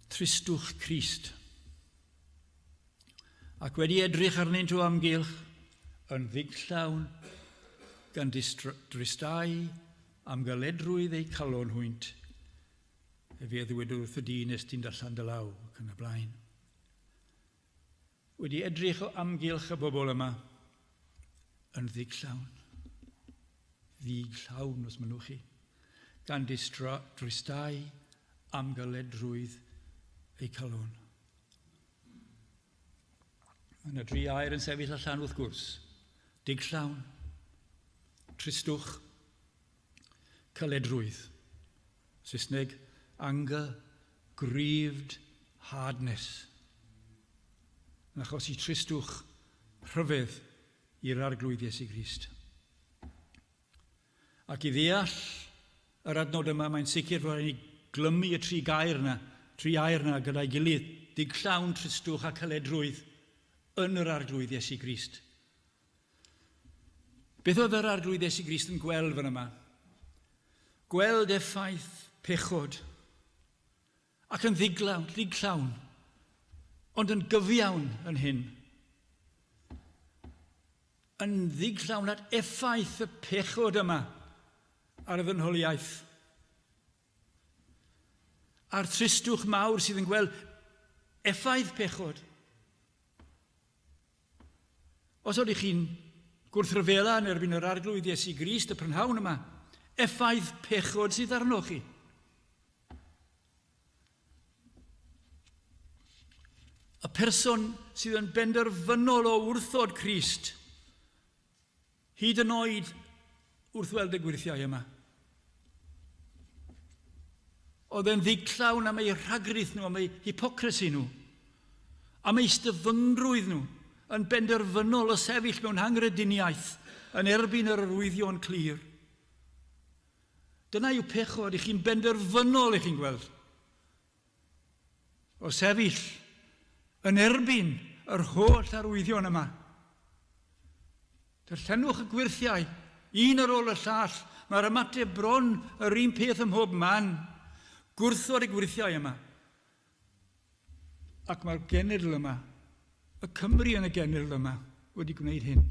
Tristwch Crist. Ac wedi edrych arnynt o amgylch yn ddigllawn gan dristau am galedrwydd ei calonhwynt fe ddwedodd wrth y dyn nes ti'n darllen dy law ac yn y blaen. Wedi edrych o amgylch y bobl yma yn ddigllawn. Ddigllawn os mynwch chi. Gan dristau am galedrwydd ei calon. Yna 3 air yn sefyll allan wrth gwrs. Digllawn, tristwch, caledrwydd. Saesneg, anger, grieved hardness. Yn achosi tristwch rhyfedd i'r arglwydd Iesu Grist. Ac i ddeall yr adnod yma, mae'n sicr fod ni glymu y 3 air yna gyda'i gilydd. Digllawn, tristwch a caledrwydd yn yr arglwydd Iesu Grist. Beth oedd yr arglwydd Iesu Grist yn gweld fan yma? Gweld effaith pechod ac yn ddigllawn, ond yn gyfiawn yn hyn. Yn ddigllawn at effaith y pechod yma ar y ddynholiaeth. A'r tristwch mawr sydd yn gweld effaith pechod. Os oeddech chi'n gwrthryfela yn erbyn yr arglwydd Iesu Grist, y prynhawn yma, effaith pechod sydd arnoch chi. Y person sydd yn benderfynol o wrthod Crist, hyd yn oed wrth weld y gwirthiau yma. Oedd e'n ddigllawn am ei rhagryth nhw, am ei hypocrisy nhw, am ei styfyngrwydd nhw, yn benderfynol o sefyll mewn hangrediniaeth yn erbyn yr arwyddion clir. Dyna yw pechod, i chi'n benderfynol i chi'n gweld. O sefyll yn erbyn yr holl arwyddion yma. Darllenwch y gwirthiau, un ar ôl y llall. Mae'r ymateb bron yr un peth ym mhob man. Gwrthod y gwirthiau yma. Ac mae'r genedl yma, y Cymru yn y genedl yma, wedi gwneud hyn.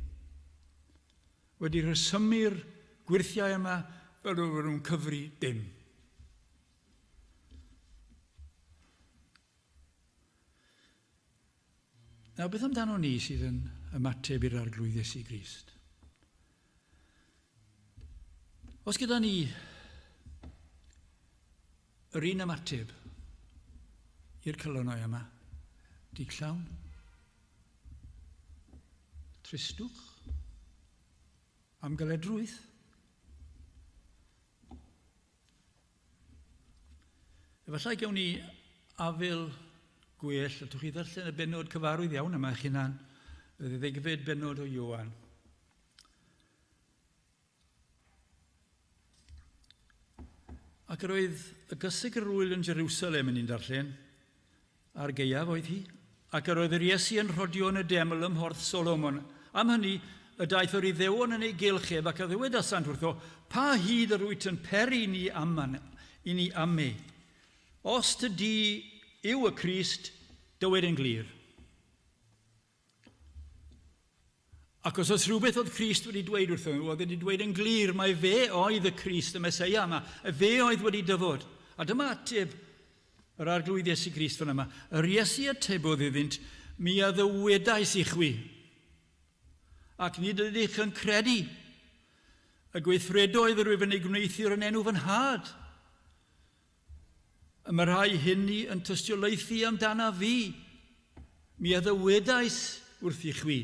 Wedi rhesymu'r gwirthiau yma fel oedd nhw'n cyfri dim. Nawr, beth amdano ni sydd yn ymateb i'r arglwydd Iesu Grist? Os gyda ni yr un ymateb i'r calonau yma, digllawn, tristwch, am galedrwydd. Efallai gewn ni afel gwell, a twch chi ddarllen y benod cyfarwydd iawn yma eich hunan, y 12 benod o Ioan. Ac yr oedd y gysig yr wyl yn Jerusalem yn un darllen, ar geiaf oedd hi, ac yr oedd yr Iesu yn rhodio yn y deml ym Mhorth Solomon. Am hynny, y daeth o'r Iddewon yn ei gylcheb ac a ddywedasant wrtho, pa hyd yr wyt yn peri ni am me. Os tydi yw y Crist, dywed yn glir. Ac os oes rhywbeth oedd Crist wedi dweud wrtho nhw, oedd wedi dweud yn glir, mae fe oedd y Crist, y Meseia yma, fe oedd wedi dyfod. A dyma ateb yr arglwydd Iesu Grist fan yma. Yr Iesu atebodd iddynt, mi a ddywedais i chwi. Ac nid ydych yn credu y gweithredoedd yr wyf yn ei gwneithio yn enw fy nhad. Mae rhai hynny yn tystiolaethu amdana fi. Mi addywedais wrth i chwi.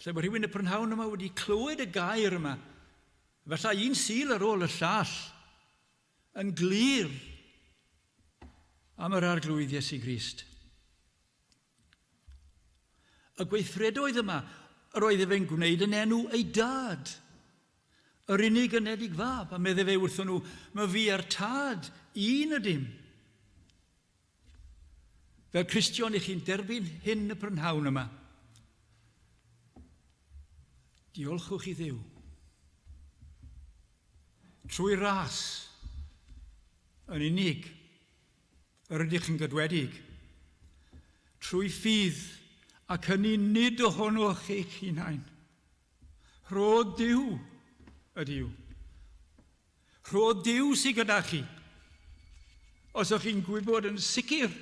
Lle mae rhywun y prynhawn yma wedi clywed y gair yma, falle un syl ar ôl y llall, yn glir am yr arglwydd Iesu Grist. Y gweithredoedd yma, yr oedd fe'n gwneud yn enw ei dad, yr unig ynedig fab, a meddai fe wrthon nhw, mae fi a'r tad, un ydym. Fel Cristion, i chi'n derbyn hyn y prynhawn yma. Diolchwch i Dduw. Trwy ras, yn unig, yr ydych yn gydwedig. Trwy ffydd, ac hynny nid ohonoch eich hunain. Rhodd Duw ydyw. Rhodd Duw sy'n gyda chi. Os o'ch chi'n gwybod yn sicr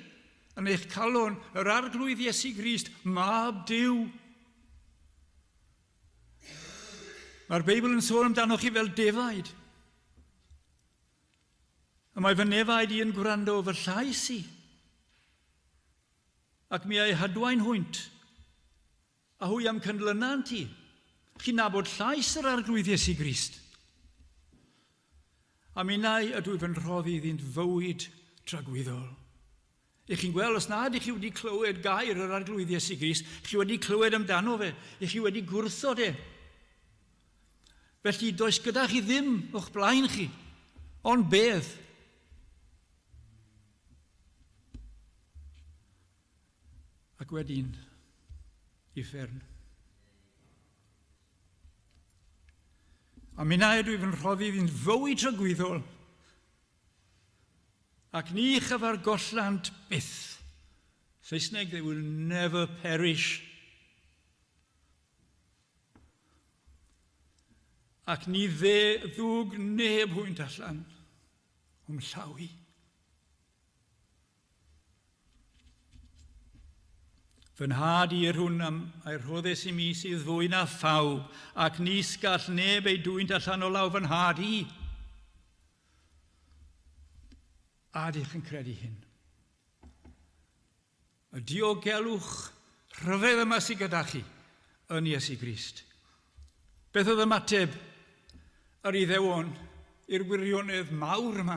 yn eich calon yr arglwydd Iesu Grist, mab Duw. Mae'r Beibl yn sôn amdanoch chi fel defaid. A mae fy nefaid i yn gwrando fy llais i. Ac mi ei hadwain hwynt. A hwy am cynlynant i. Chi'n nabod llais yr arglwydd Iesu Grist. A mi nai ydw i fy'n rhoddi iddynt fywyd tragwyddol. I chi'n gweld, os nad i chi wedi clywed gair yr arglwydd Iesu Grist, chi wedi clywed amdano fe, i chi wedi gwrthod e. Felly does gyda chi ddim o'ch blaen chi, ond bedd. Ac wedyn, uffern. A mi na ydw i fy'n rhoddi iddynt fywyd tragwyddol, ac ni chyfargollant byth. Saesneg, they will never perish. Ac ni ddwg neb hwynt allan o'n llawi. Fy nhad i hwn am a'i rhoddus i mi sydd fwy na phawb, ac ni sgall neb ei dwynt allan o law fy nhad i. A dych yn credu hyn. Y diogelwch rhyfedd yma sydd gyda chi yn Iesu Grist. Beth oedd ymateb yr Iddewon i'r gwirionedd mawr yma?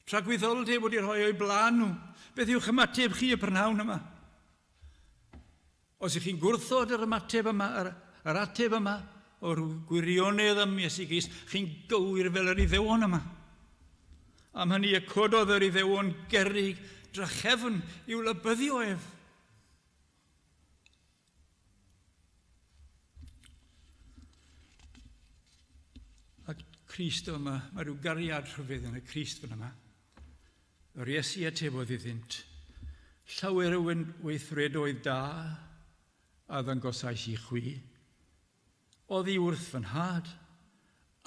Tragwyddoldeb wedi rhoi o'i blaen nhw. Beth yw'ch ymateb chi y prynhawn yma? Os ych chi'n gwrthod yr ymateb yma, yr ateb yma o'r gwirionedd am Iesu Grist, chi'n gywir fel yr Iddewon yma. Am hynny y cododd yr Iddewon gerrig drachefn i'w lybyddio ef. Ac Crist yma, mae rhyw gariad rhyfedd yn y Crist fan yma. Yr Iesu atebodd iddynt, llawer o weithredoedd da a ddangosais i chwi, oddi wrth fy nhad,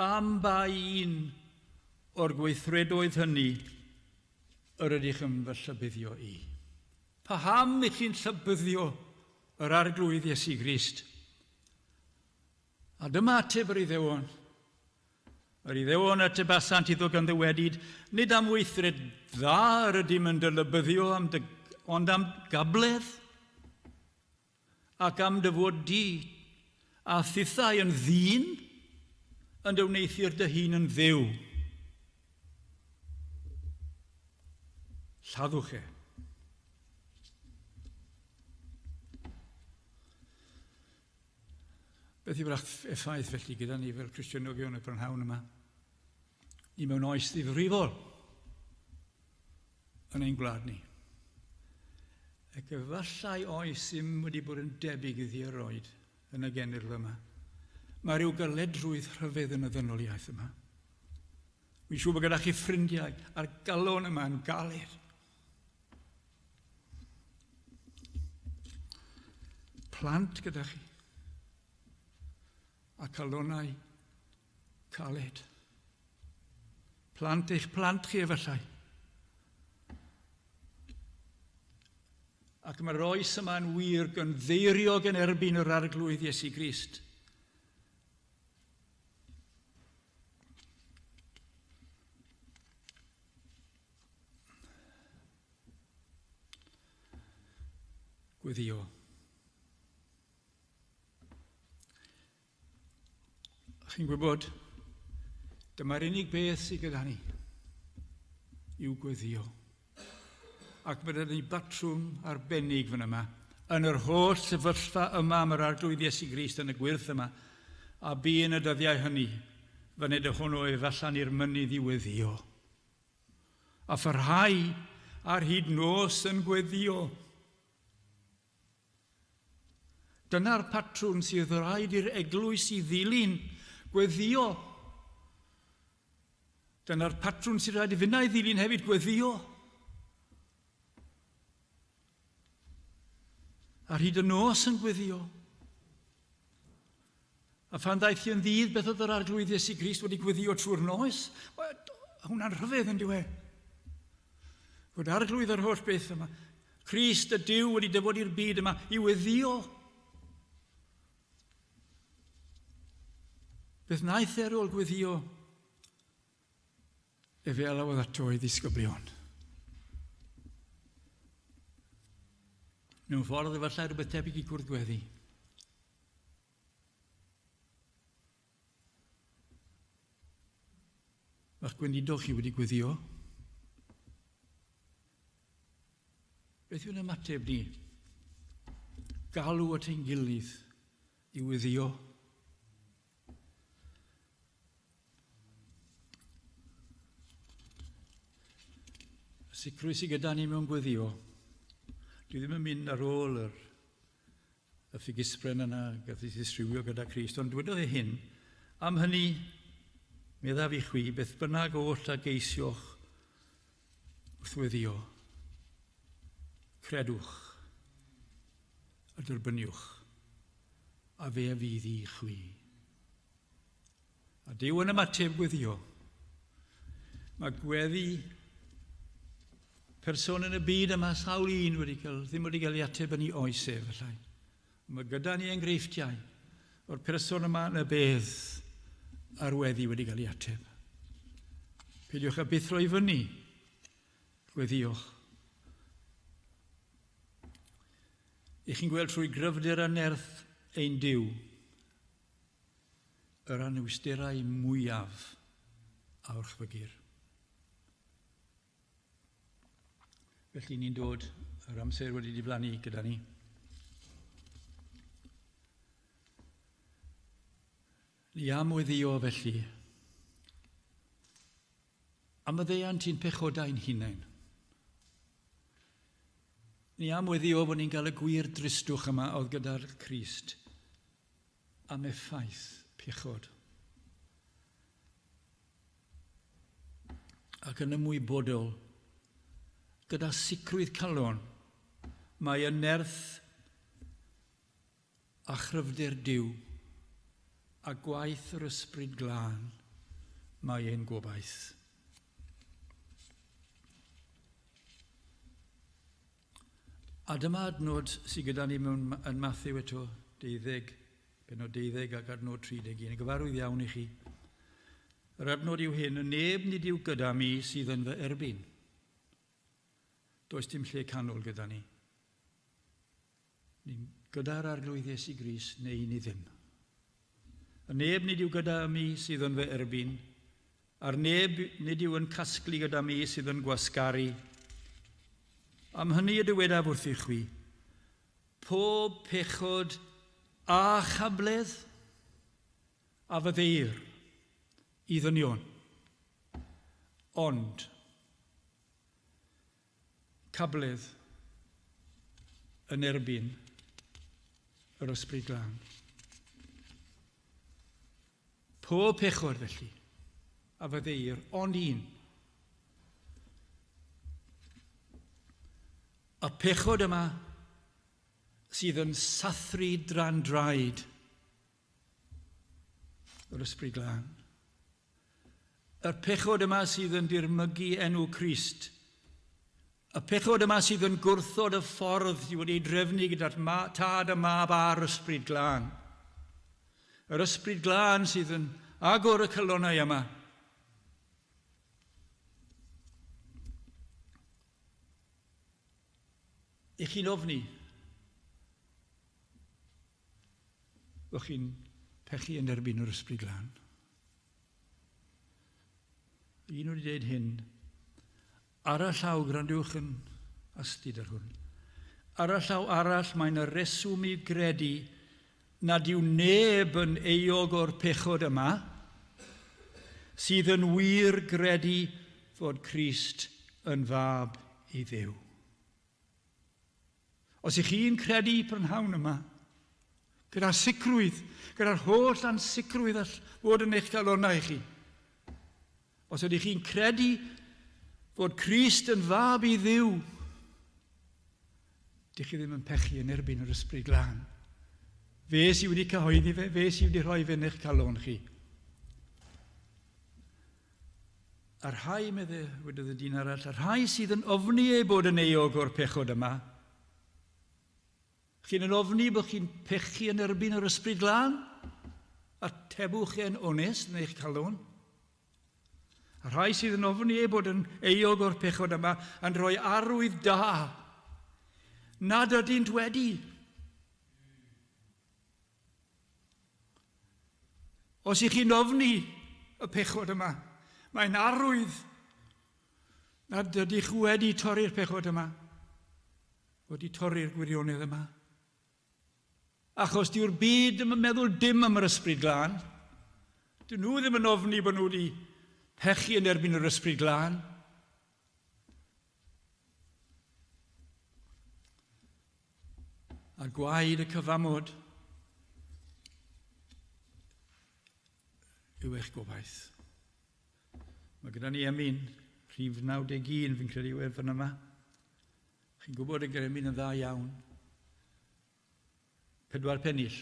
am ba un o'r gweithredoedd hynny yr ydych yn fy llybyddio i. Paham i chi'n llybyddio yr arglwydd Iesu Grist? A dyma ateb yr Iddewon. Yr Iddewon atebasant iddo ganddiwedid, nid am weithred dda yr ydym yn dylybyddio ond am gabledd ac am dyfod di a thithau yn ddyn yn dewneithio'r dy hun yn dduw. Lladdwch e. Beth yw'r effaith felly gyda ni fel Cristionogion y prynhawn yma? Ni mewn oes ddifrifol yn ein gwlad ni. Ac efallai oes ddim wedi bod yn debyg iddi yr oed yn y genedl yma. Mae rhyw galedrwydd rhyfedd yn y ddynoliaeth yma. Mi'n siŵr bod gyda chi ffrindiau a'r galon yma yn galed. Plant gyda chi. A calonau caled. Plant eich plant chi efallai. Ac mae'r oes yma yn wir gynddeiriog yn erbyn yr arglwydd Iesu Grist. Gweddio. Chi'n gwybod, dyma'r unig beth sydd gyda ni yw gweddio. Ac byddwn ni batrwm arbennig fan yma, yn yr holl sefyllfa yma am yr arglwydd Iesu Grist yn y gwirth yma, a bu yn y dyddiau hynny, fyned y hwnnw efallan i'r mynydd i weddio. A pharhau ar hyd nos yn gweddio. Dyna'r patrwm sydd rhaid i'r eglwys i ddilyn, gweddio. Dyna'r patrwm sydd rhaid i fyna i ddilyn hefyd, gweddio. Ar hyd y nos yn gweddio. A phan ddaeth hi yn ddydd beth oedd yr arglwydd Iesu Grist wedi gweddio trwy'r nos, hwnna'n rhyfedd yn diwe. Fod arglwydd yr holl beth yma, Crist y Duw wedi dyfod i'r byd yma i weddio. Beth wnaeth ar ôl gweddio, efe alawodd ato ei ddisgyblion. Mewn ffordd efallai rhywbeth tebyg i gwrdd-gweddi. Fach gwendidol chi wedi gweddio. Beth yw'n ymateb ni? Galw at ein gilydd i weddio. Sicrwydd sydd gyda ni mewn gweddio. Dwi ddim yn mynd ar ôl y ffigisbren yna gath ei ddisrywio gyda Crist, ond dwedodd hyn, am hynny, meddaf i chwi, beth bynnag oll a geisioch wrth weddio. Credwch a dyrbyniwch, a fe a fydd i chwi. A Duw yn ymateb gweddio. Mae gweddi person yn y byd yma sawl un ddim wedi cael ei ateb yn ei oesef, efallai. Mae gyda ni enghreifftiau o'r person yma yn y bedd a'r weddi wedi cael ei ateb. Peidiwch a byth roi fyny, gweddiwch. I chi'n gweld trwy gryfder a nerth ein Duw, yr anwysterau mwyaf a wrthfygir. Felly ni'n dod yr amser wedi diflannu gyda ni. Ni am weddio felly. Am y ddeiant i'n pechodau'n hunain. Ni am weddio bod ni'n cael y gwir dristwch yma oedd gyda'r Crist am effaith pechod. Ac yn ymwybodol, gyda sicrwydd calon, mae y nerth a chryfder Duw a gwaith yr ysbryd glân mae ein gobaith. A dyma adnod sydd gyda ni yn Mathew eto, 12, benod 12 ac adnod 31, yn gyfarwydd iawn i chi. Yr adnod yw hyn, neb nid yw gyda mi sydd yn fy erbyn. Does dim lle canol gyda ni. Ni'n gyda'r arglwydd Iesu Grist neu ni ddim. A neb nid yw gyda mi sydd yn fy erbyn, a'r neb nid yw yn casglu gyda mi sydd yn gwasgaru. Am hynny y dywedaf wrth i chwi, pob pechod a chabledd a fyddeir i ddynion. Ond cabledd yn erbyn yr ysbryd glân. Pob pechod felly, a fyddeir, ond un. A pechod yma sydd yn sathru dran draed yr ysbryd glân. Y pechod yma sydd yn dirmygu enw Crist. Y pechod yma sydd yn gwrthod y ffordd sydd wedi'i drefnu gyda'r tad y mab a'r ysbryd glân. Yr ysbryd glân sydd yn agor y calonau yma. I chi'n ofni, bod chi'n pechu yn erbyn yr ysbryd glân. Un wedi dweud hyn, ar y llaw gwrandwch yn astyd ar hwn. Ar y llaw arall mae'n y reswm i gredu nad yw neb yn euog o'r pechod yma, sydd yn wir gredu fod Crist yn fab i Dduw. Os ych chi'n credu prynhawn yma, gyda'r sicrwydd, gyda'r holl ansicrwydd all fod yn eich galonnau i chi, os ydych chi'n credu fod Crist yn fab i Dduw, dych chi ddim yn pechu yn erbyn yr ysbryd glân. Fe sydd wedi cyhoeddi fe, fe sydd wedi rhoi fe yn eich calon chi. A'r rhai, wedodd y dyn arall, a'r rhai sydd yn ofni ei bod yn euog o'r pechod yma, chi'n yn ofni bod chi'n pechu yn erbyn yr ysbryd glân, a tebwch e'n onest yn eich calon. A'r rhai sydd yn ofni ei bod yn euog o'r pechod yma, yn rhoi arwydd da, nad ydynt wedi. Os ych chi'n ofni y pechod yma, mae'n arwydd nad ydych wedi torri'r pechod yma, wedi torri'r gwirionedd yma. Achos dyw'r byd ddim yn meddwl dim am yr ysbryd glân, dyn nhw ddim yn ofni bod nhw wedi pechu yn erbyn yr ysbryd glân. A gwaed y cyfamod yw eich gobaith. Mae gyda ni emyn, rhif 91, fi'n credu yw fan yma. Chi'n gwybod y emyn yn dda iawn. 4 pennill.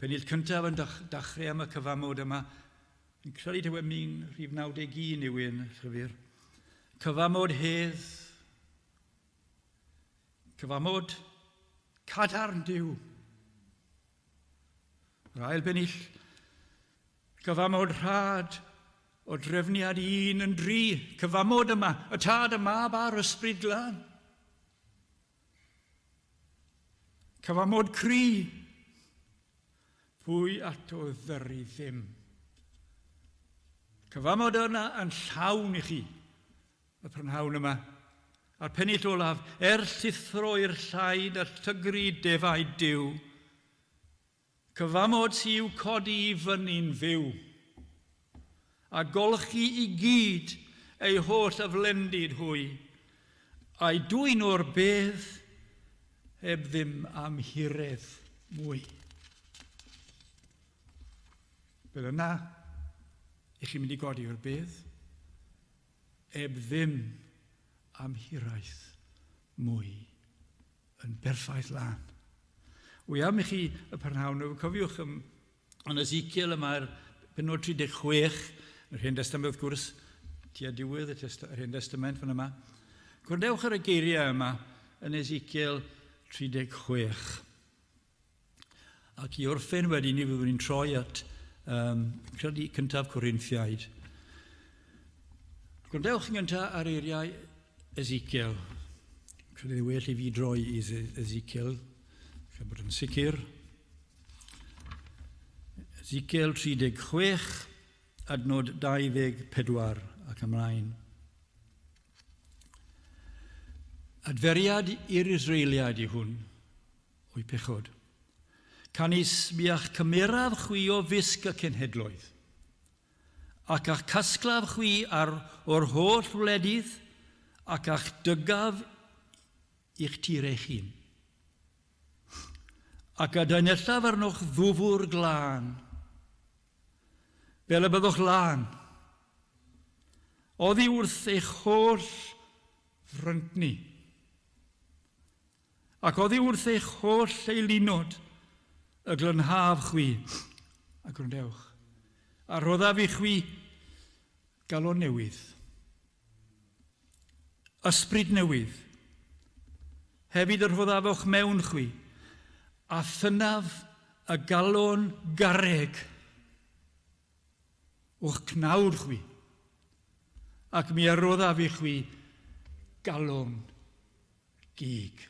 Pennill cyntaf yn dachrau am y cyfamod yma. Fi'n credu yw emyn rhif 91 yw un llyfr. Cyfamod hedd. Cyfamod cadarn Duw. Yr ail bennill. Cyfamod rhad o drefniad 1 yn 3. Cyfamod yma, y tad y mab a'r ysbryd glân. Cyfamod cry. Pwy ato ddyru ddim. Cyfamod yna yn llawn i chi, y prynhawn yma. A'r pennill olaf, llithroi'r llaid a llygru defaid Duw. Cyfamod sy'n i'w codi i fyny'n fyw, a golchi i gyd ei holl aflendid hwy, a'i dwy'n o'r bedd heb ddim amhiredd mwy. Bydd yna, i'ch chi'n mynd i godi o'r bedd, heb ddim amhiraeth mwy yn berffaith lan. Wy am i chi y prynhawn, cofiwch yn Ezekiel yma'r benod 36, yr Hen Testament wrth gwrs, tua diwedd yr Hen Testament fan yma. Gwrandewch ar y geiriau yma yn Ezekiel 36. Ac i orffen wedyn ni fyddwn ni'n troi at credu cyntaf Corinthiaid. Gwrandewch yn gyntaf ar eiriau Ezekiel. Credu well i fi droi i Ezekiel, gan bod yn sicr. Ezekiel 36, adnod 24 ac ymlaen. Adferiad i'r Israeliad i hwn, o'i pechod. Canis miach cymeraf chwi o fisg y cenhedloedd, ac a'ch casglaf chwi o'r holl wledydd, ac a'ch dygaf i'ch tir eich hun. Ac a dynellaf arnoch ddwfwr glân, fel y byddwch lan. Oddi wrth eich holl fryntni, ac oddi wrth eich holl eilinod y glynhaf chwi. A gwrandewch, a roddaf i chwi galon newydd, ysbryd newydd, hefyd yr rhoddafwch mewn chwi, a thynaf y galon garreg o'ch cnawd chwi, ac mi arroddaf i chwi galon gig.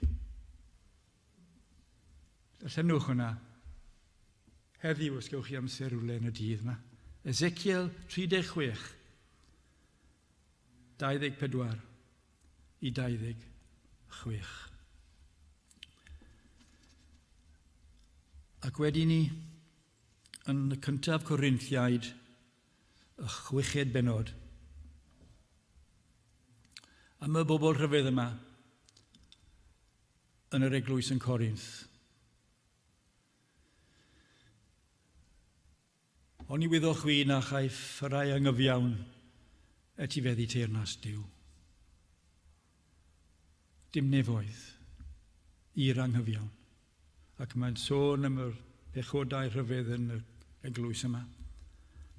Darllenwch hwnna heddiw os gewch chi amser rwle yn y dydd yma. Ezekiel 36, 24 i 26. Ac wedi ni, yn y cyntaf Corinthiaid, y 6 benod, am y bobl rhyfedd yma yn yr eglwys yn Corinth. Ond i wyddwch fi na chaiff y rai anghyfiawn et i feddi teyrnas Duw. Dim nefoedd i'r anghyfiawn. Ac mae'n sôn am yr pechodau rhyfedd yn y eglwys yma.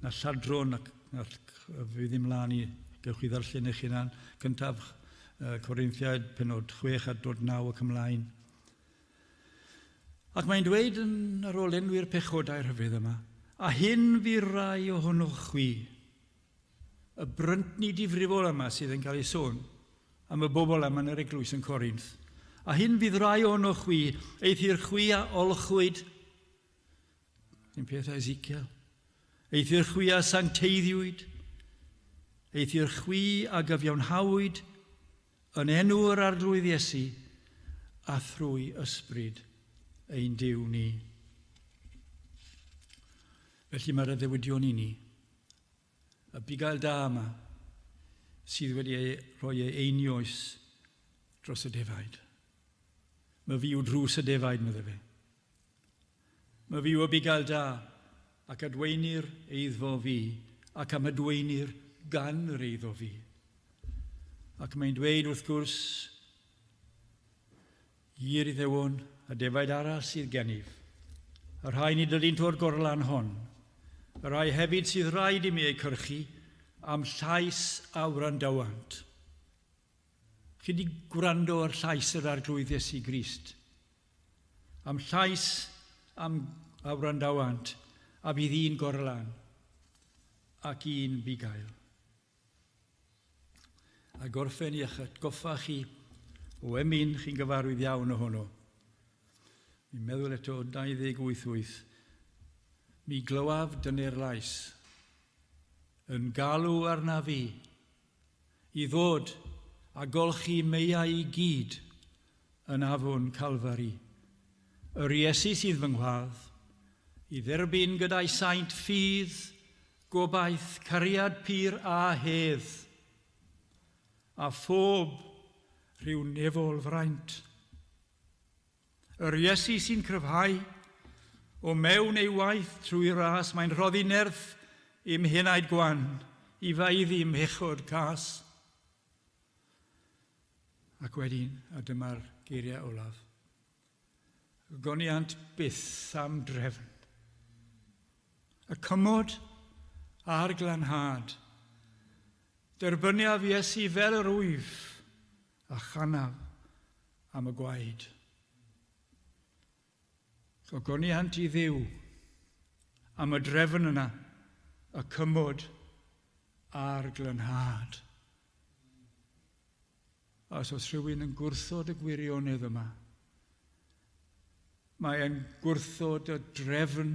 Na lladron ac fydd ddim lan i gewch chi ddarllen eich hunan. Cyntaf Corinthiaid penod 6 a dod 9 ac ymlaen. Ac mae'n dweud yn ar ôl enwi'r pechodau rhyfedd yma, a hyn fi rai ohonoch chwi, y bryntni difrifol yma sydd yn cael ei sôn am y bobl yma yn yr eglwys yn Corinth. A hyn fydd rai ohonoch chwi, eithir chwi a olchwyd, yn peth a Ezekiel, eithir chwi a sancteiddiwyd, eithir chwi a gyfiawnhawyd, yn enw'r arglwydd Iesu, a thrwy ysbryd ein Duw ni. Felly mae'r addewidion i ni, y bugail da yma, sydd wedi rhoi ei einioes dros y defaid. Mae fi yw drws y defaid, medde fe. Mae fi yw y bugail da, ac adweinir eiddo fi, ac am adweinir gan yr eiddo fi. Ac mae'n dweud wrth gwrs, i'r iddewon a defaid arall sydd gennyf. Y rhai ni dylun to'r gorlan hon. Y rhai hefyd sydd rhaid i mi eu cyrchu am llais a wrandawant. Chi wedi gwrando ar llais yr arglwydd Iesu Grist. Am llais am a wrandawant, a bydd un gorlan ac un bugail. A gorffen i eich atgoffa chi o emyn chi'n gyfarwydd iawn ohono. Mi'n meddwl eto 28. Mi glywaf dynnu'r lais yn galw arna fi i ddod a golchi meiau i gyd yn afon Calfari. Yr Iesu sydd fy ngwadd, i dderbyn gyda'i saint ffydd, gobaith, cariad pur a hedd, a phob rhyw nefol fraint. Yr Iesu sy'n cryfhau o mewn ei waith trwy ras, mae'n rhoddi nerth i'm henaid gwan, i faeddi i'm hechod cas. Ac wedyn, a dyma'r geiriau olaf, goniant byth am drefn. Y cymod a'r glanhad, derbyniaf Iesu fel yr wyf, a chanaf am y gwaed. Goniant i Dduw am y drefn yna, y cymod a'r glanhad. A os oes rhywun yn gwrthod y gwirionedd yma, mae'n gwrthod y drefn,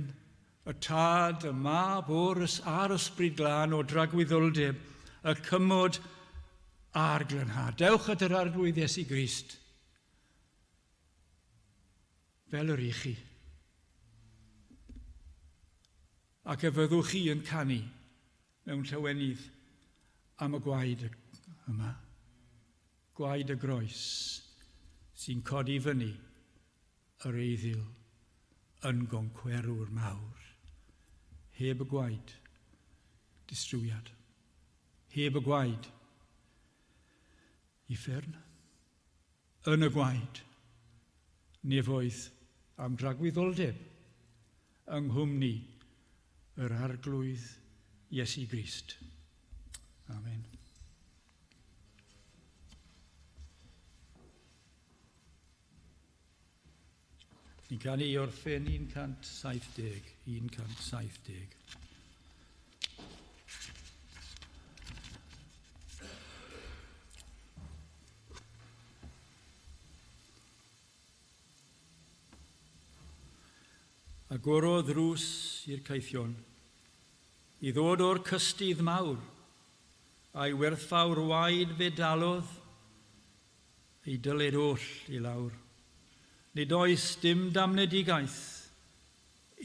y tad, y mab a'r ysbryd glân o dragwyddoldeb, y cymod a'r glanhad. Dewch at yr arglwydd Iesu Grist, fel yr i chi. Ac y fyddwch chi yn canu mewn llawenydd am y gwaed yma. Gwaed y groes sy'n codi fyny yr eiddil yn goncwerwr mawr. Heb y gwaed, distriwiad. Heb y gwaed, uffern. Yn y gwaed, nefoedd am dragwyddoldeb yng nghwmni yr arglwydd Iesu Grist. Amen. Ni'n canu i orffen 170. 170. Agoro ddrws i'r caethion, i ddod o'r cystydd mawr, a'i werthfawr waed fe dalodd, ei dyled oll i lawr. Nid oes dim damnedigaeth,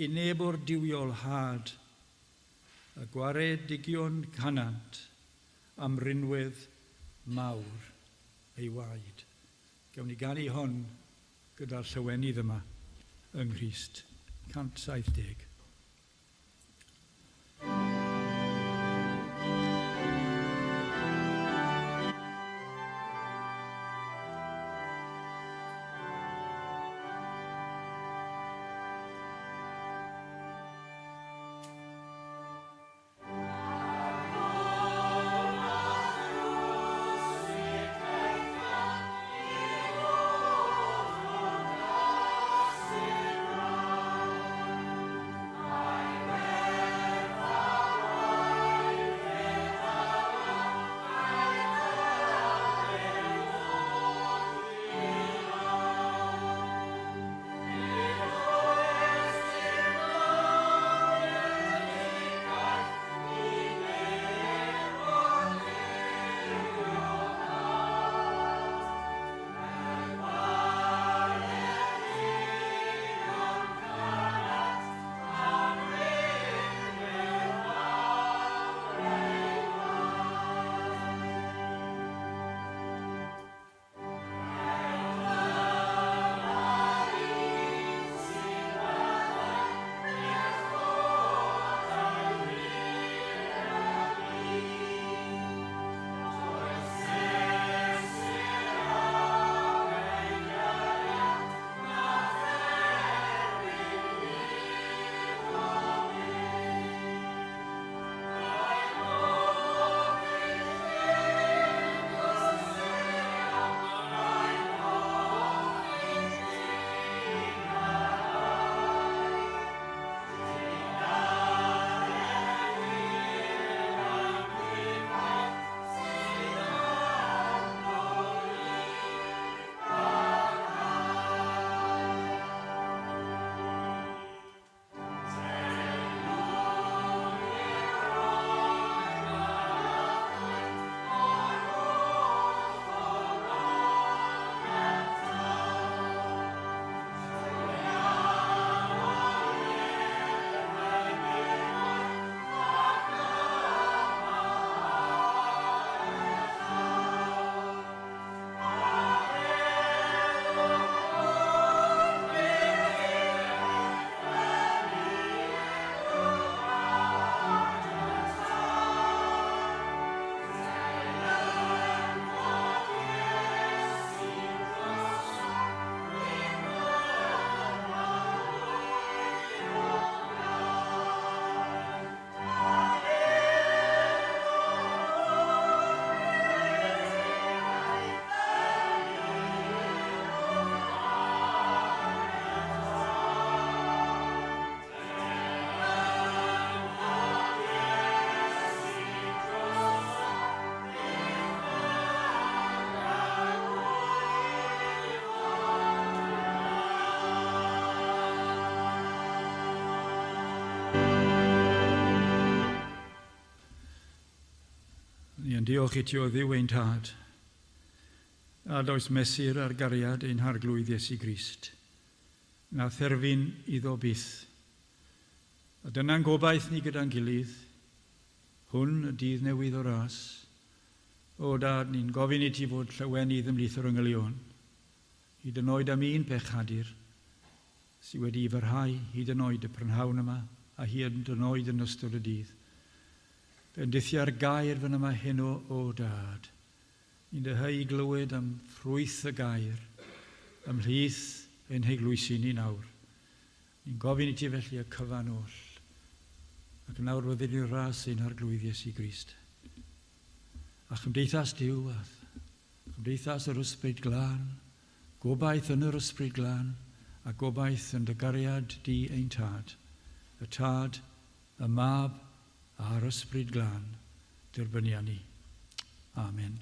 uneb o'r diwiol had, a gwaredigion canant, am rinwedd mawr ei waed. Gawn ni ganu hon gyda'r llawenydd yma yng Nghrist 170. Ni'n diolch i ti o ddiw ein tad, a does mesur ar gariad ein harglwydd Iesu Grist, na therfyn iddo byth. A dyna'n gobaith ni gyda'n gilydd, hwn y dydd newydd o ras. O dad, ni'n gofyn i ti fod llawenydd ymlith o'r yngylion, hyd yn oed am un pechhadur, sydd wedi fyrhau hyd yn oed y prynhawn yma, a hyd yn oed yn ystod y dydd. Bendithiau'r gair fan yma heno, o dad. Ni'n dyhau i glywed am ffrwyth y gair, ymhlith ein heiglwysi ni nawr. Ni'n gofyn i ti felly y cyfan oll, ac nawr byddwn ni'n ras ein harglwydd Iesu Grist. A chymdeithas diwedd, chymdeithas yr ysbryd glân, gobaith yn yr ysbryd glân, a gobaith yn dy gariad di ein tad, y tad, y mab, a'r ysbryd glân, dyrbynian ni. Amen.